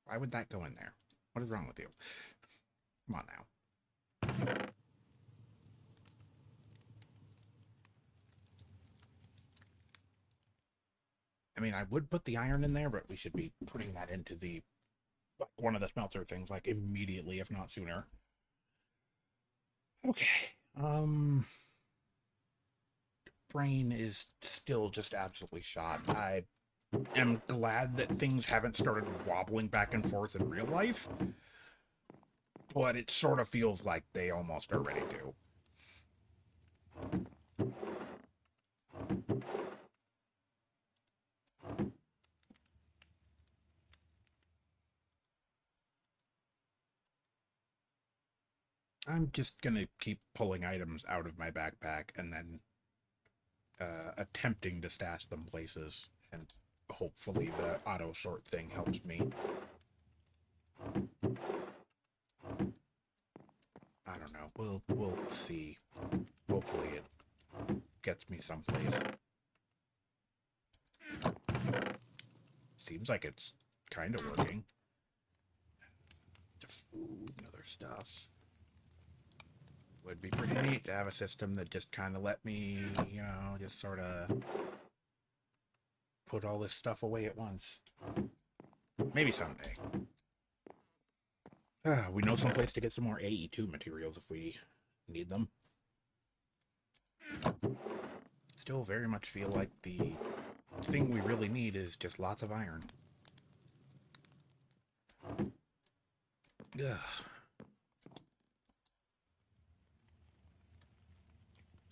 Why would that go in there? What is wrong with you? Come on now. I mean, I would put the iron in there, but we should be putting that into the one of the smelter things like immediately, if not sooner. Okay. Brain is still just absolutely shot. I am glad that things haven't started wobbling back and forth in real life, but it sort of feels like they almost already do. I'm just gonna keep pulling items out of my backpack and then attempting to stash them places, and hopefully the auto sort thing helps me. I don't know. We'll see. Hopefully it gets me someplace. Seems like it's kind of working. Food and other stuff. Would be pretty neat to have a system that just kind of let me, you know, just sort of put all this stuff away at once. Maybe someday. We know someplace to get some more AE2 materials if we need them. Still very much feel like the thing we really need is just lots of iron. Ugh.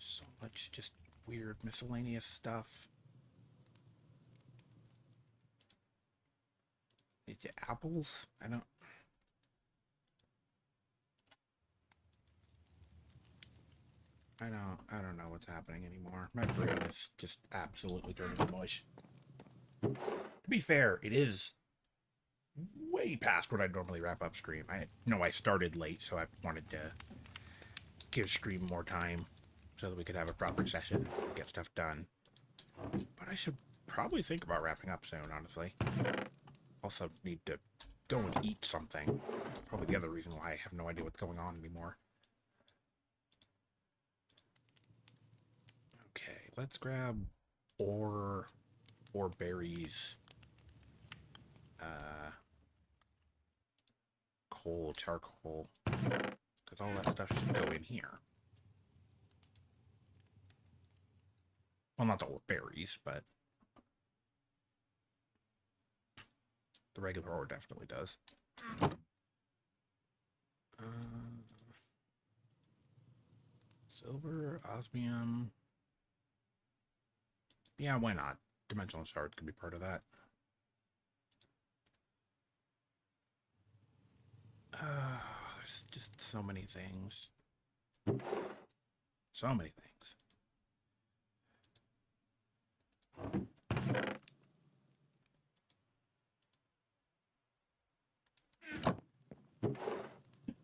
So much just weird miscellaneous stuff. It's apples? I don't know what's happening anymore. My brain is just absolutely turning to mush. To be fair, it is way past what I'd normally wrap up stream. I know I started late, so I wanted to give stream more time so that we could have a proper session and get stuff done. But I should probably think about wrapping up soon, honestly. Also need to go and eat something. Probably the other reason why I have no idea what's going on anymore. Okay, let's grab ore berries. Coal, charcoal. Because all that stuff should go in here. Well, not the ore berries, but the regular ore definitely does. Silver, osmium. Yeah, why not? Dimensional shards could be part of that. There's just so many things. So many things.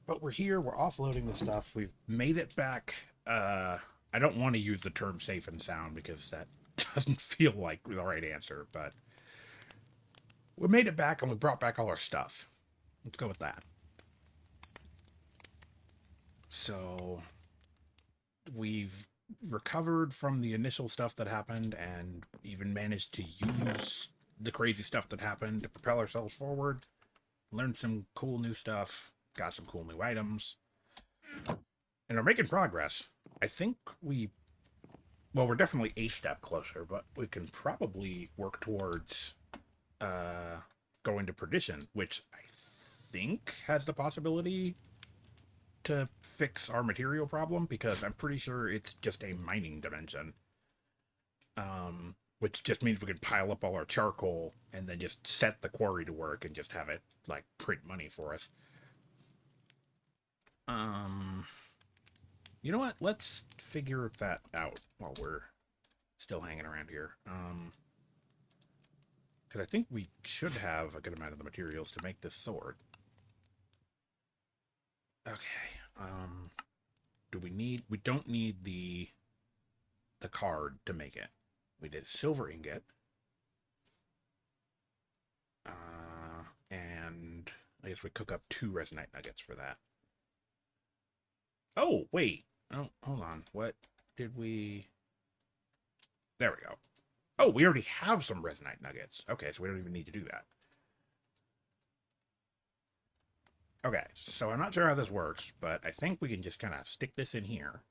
But we're here, we're offloading the stuff. We've made it back. I don't want to use the term safe and sound because that doesn't feel like the right answer, but we made it back and we brought back all our stuff. Let's go with that. So we've recovered from the initial stuff that happened and even managed to use the crazy stuff that happened to propel ourselves forward. Learned some cool new stuff, got some cool new items, and are making progress. I think well, we're definitely a step closer, but we can probably work towards uh, going to perdition, which I think has the possibility to fix our material problem because I'm pretty sure it's just a mining dimension. Which just means we can pile up all our charcoal and then just set the quarry to work and just have it like print money for us. Um, you know what? Let's figure that out while we're still hanging around here. Because I think we should have a good amount of the materials to make this sword. Okay. Do we need? We don't need the card to make it. We did silver ingot. And I guess we cook up 2 resonite nuggets for that. Oh, wait. Oh, hold on. What did we... There we go. Oh, we already have some resonite nuggets. Okay, so we don't even need to do that. Okay, so I'm not sure how this works, but I think we can just kind of stick this in here.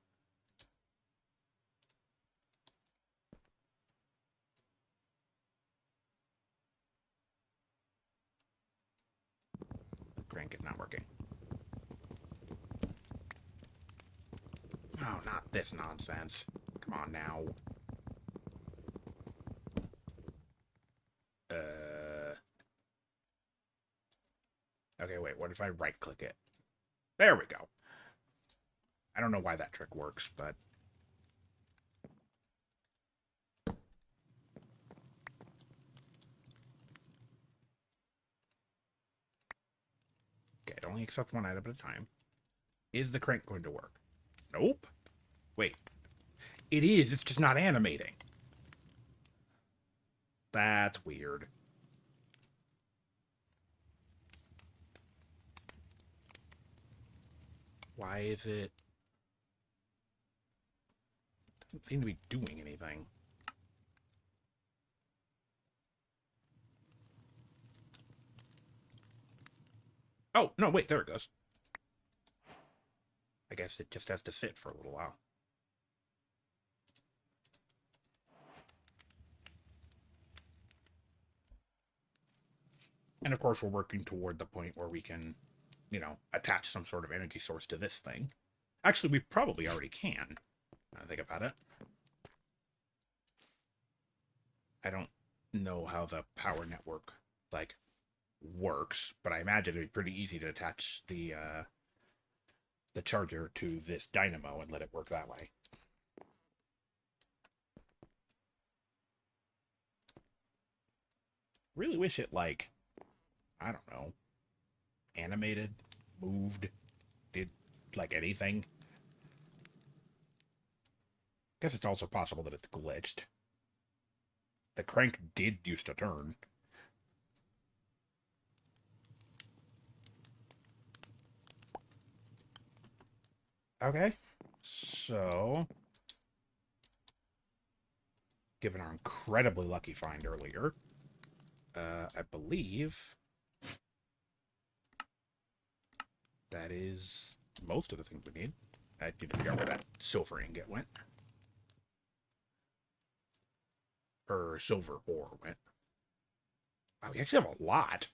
Crank it not working. Oh, not this nonsense. Come on now. Okay, wait, what if I right-click it? There we go. I don't know why that trick works, but... Okay, it only accepts one item at a time. Is the crank going to work? Nope. Wait. It is, it's just not animating. That's weird. Why is it... Doesn't seem to be doing anything. Oh, no, wait, there it goes. I guess it just has to sit for a little while. And of course, we're working toward the point where we can, you know, attach some sort of energy source to this thing. Actually, we probably already can. Now I think about it. I don't know how the power network, like, works, but I imagine it'd be pretty easy to attach the charger to this dynamo and let it work that way. Really wish it, like, I don't know, animated, moved, did, like, anything. Guess it's also possible that it's glitched. The crank did used to turn. Okay, so given our incredibly lucky find earlier, I believe that is most of the things we need. I need to figure out where that silver ingot went. Or silver ore went. Wow, we actually have a lot.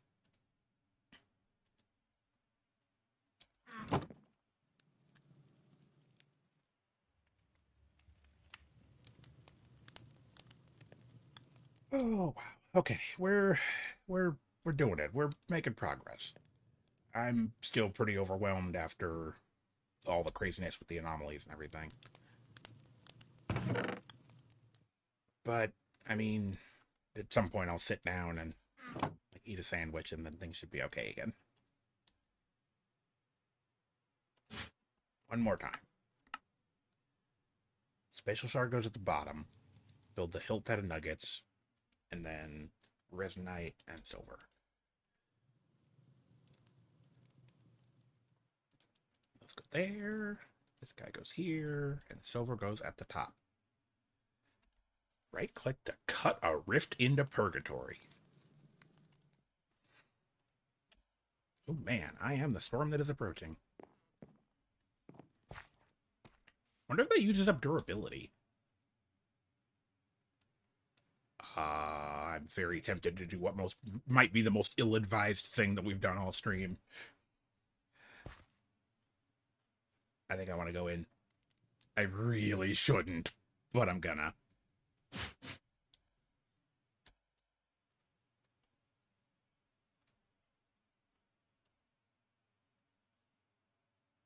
Oh wow. Okay, we're doing it. We're making progress. I'm still pretty overwhelmed after all the craziness with the anomalies and everything. But I mean, at some point I'll sit down and like, eat a sandwich, and then things should be okay again. One more time. Spatial shard goes at the bottom. Build the hilt out of nuggets. And then resonite and silver. Let's go there. This guy goes here. And silver goes at the top. Right click to cut a rift into purgatory. Oh man, I am the storm that is approaching. Wonder if that uses up durability. I'm very tempted to do what might be the most ill-advised thing that we've done all stream. I think I want to go in. I really shouldn't, but I'm gonna.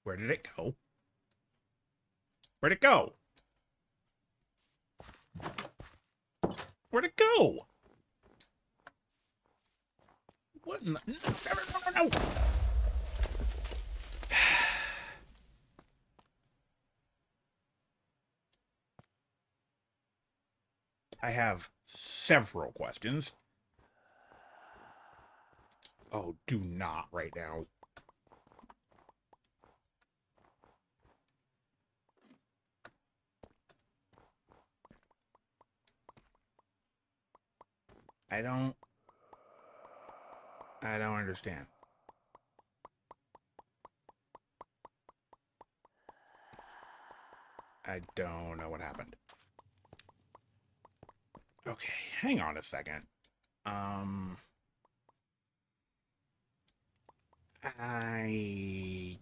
Where did it go? Where'd it go? Where'd it go? What in the... No. I have several questions. Oh, do not right now. I don't understand. I don't know what happened. Okay, hang on a second.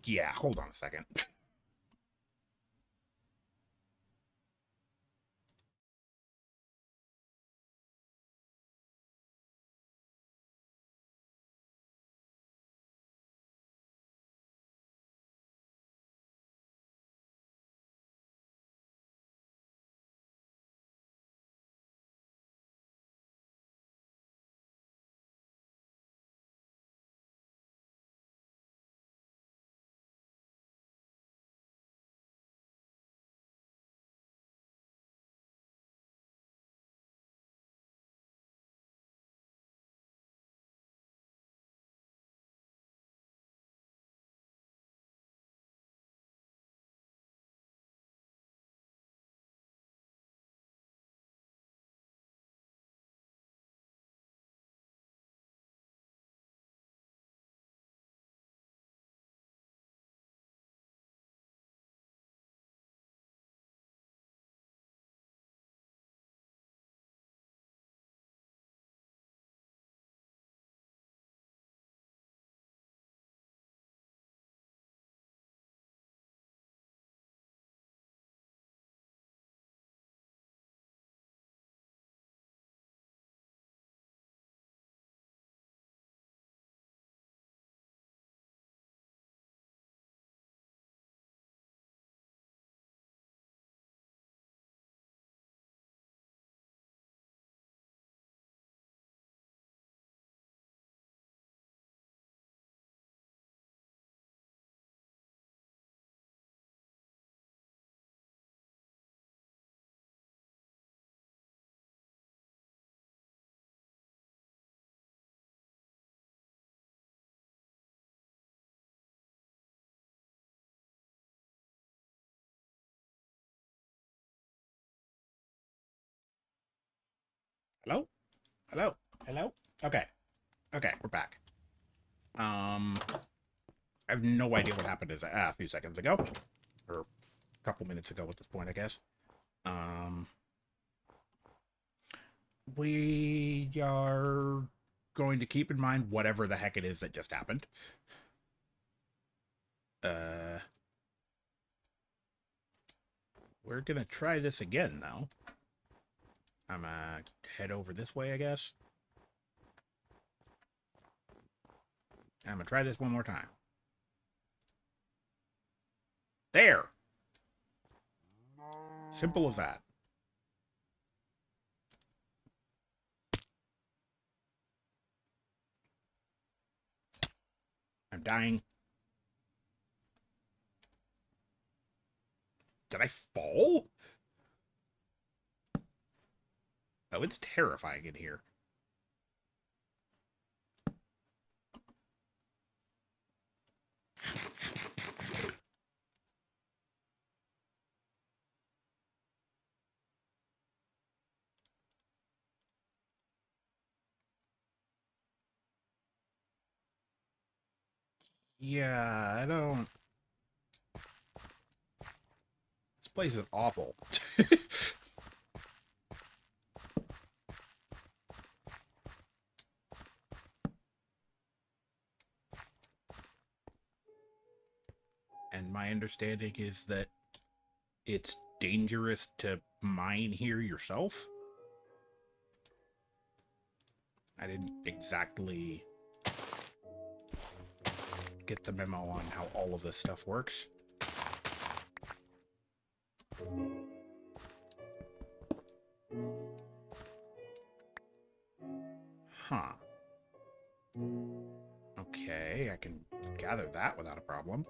Yeah, hold on a second. Hello? Hello? Hello? Okay. Okay, we're back. I have no idea what happened a few seconds ago. Or a couple minutes ago at this point, I guess. We are going to keep in mind whatever the heck it is that just happened. We're gonna try this again, though. I'm gonna head over this way, I guess. And I'm gonna try this one more time. There! Simple as that. I'm dying. Did I fall? Oh, it's terrifying in here. Yeah, I don't... This place is awful. And my understanding is that it's dangerous to mine here yourself. I didn't exactly get the memo on how all of this stuff works. Huh. Okay, I can gather that without a problem.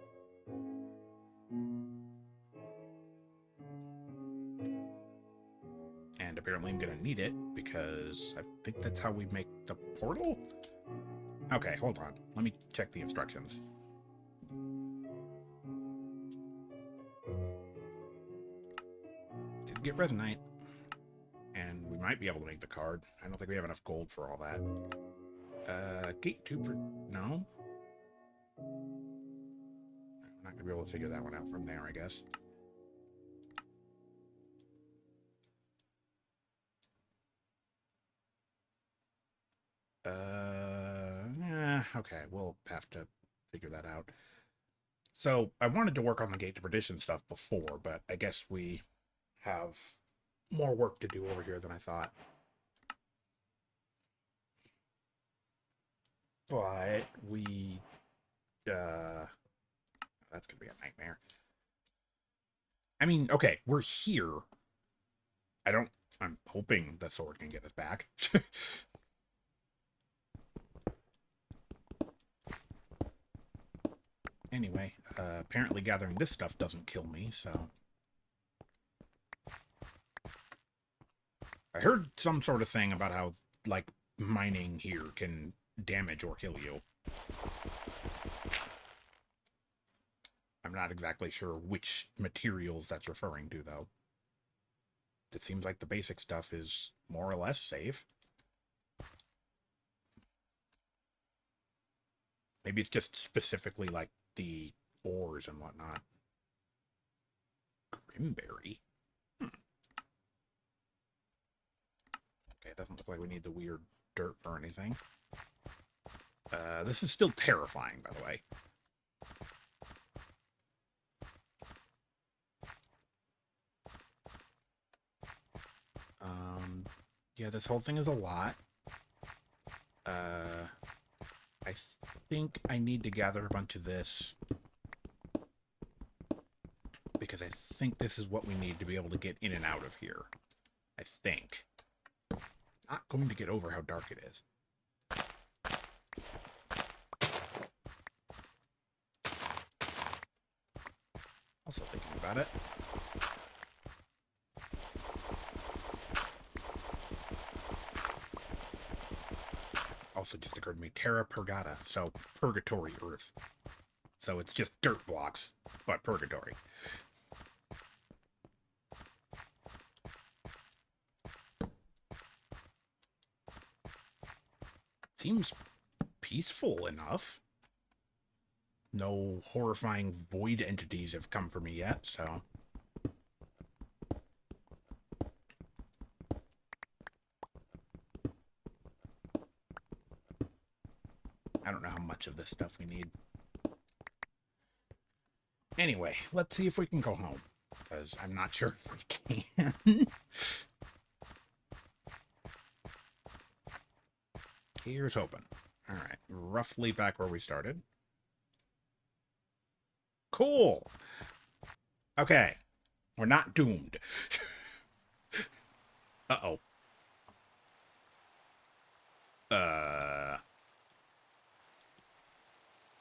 And apparently I'm gonna need it, because I think that's how we make the portal? Okay, hold on. Let me check the instructions. Did get resonite. And we might be able to make the card. I don't think we have enough gold for all that. Gate 2 per... No? I'm not gonna be able to figure that one out from there, I guess. Okay, we'll have to figure that out. So, I wanted to work on the Gate to Perdition stuff before, but I guess we have more work to do over here than I thought. But we... that's gonna be a nightmare. I mean, okay, we're here. I'm hoping the sword can get us back. Anyway, apparently gathering this stuff doesn't kill me, so... I heard some sort of thing about how, like, mining here can damage or kill you. I'm not exactly sure which materials that's referring to, though. It seems like the basic stuff is more or less safe. Maybe it's just specifically, like, the ores and whatnot. Grimberry? Hmm. Okay, it doesn't look like we need the weird dirt or anything. This is still terrifying, by the way. Yeah, this whole thing is a lot. I think I need to gather a bunch of this, because I think this is what we need to be able to get in and out of here. I think. Not going to get over how dark it is. Also thinking about it. Also just occurred to me, Terra Purgata, so Purgatory Earth. So it's just dirt blocks, but Purgatory. Seems peaceful enough. No horrifying void entities have come for me yet, so... I don't know how much of this stuff we need. Anyway, let's see if we can go home, because I'm not sure if we can. Here's hoping. Alright, roughly back where we started. Cool! Okay, we're not doomed. Uh-oh.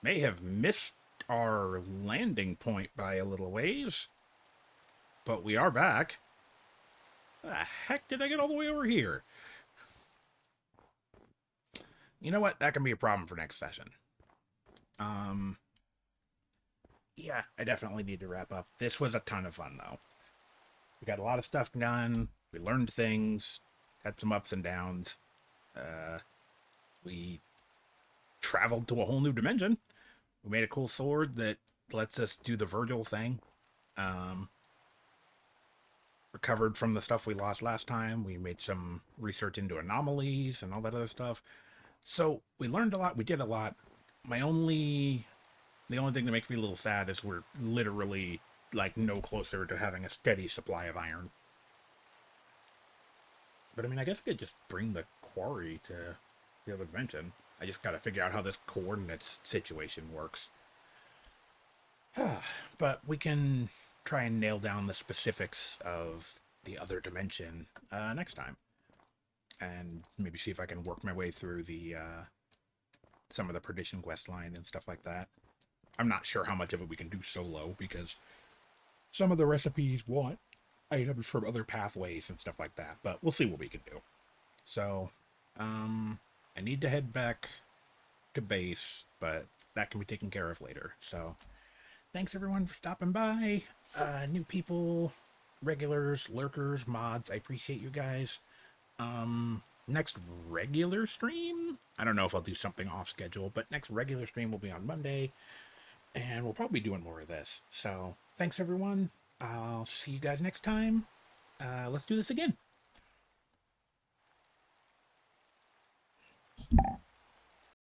May have missed our landing point by a little ways. but we are back. The heck did I get all the way over here? You know what? That can be a problem for next session. Um, yeah, I definitely need to wrap up. This was a ton of fun, though. We got a lot of stuff done. We learned things, had some ups and downs. Uh, we traveled to a whole new dimension. We made a cool sword that lets us do the Virgil thing. Um, recovered from the stuff we lost last time. We made some research into anomalies and all that other stuff. So we learned a lot. We did a lot. My only, the only thing that makes me a little sad is we're literally like no closer to having a steady supply of iron. But I mean, I guess I could just bring the quarry to the other dimension. I just got to figure out how this coordinates situation works. But we can try and nail down the specifics of the other dimension next time, and maybe see if I can work my way through the some of the Perdition quest line and stuff like that. I'm not sure how much of it we can do solo because some of the recipes want items from other pathways and stuff like that. But we'll see what we can do. So, I need to head back to base, but that can be taken care of later. So, thanks everyone for stopping by. New people, regulars, lurkers, mods. I appreciate you guys. Next regular stream, I don't know if I'll do something off schedule, but next regular stream will be on Monday, and we'll probably be doing more of this. So thanks everyone. I'll see you guys next time. Let's do this again.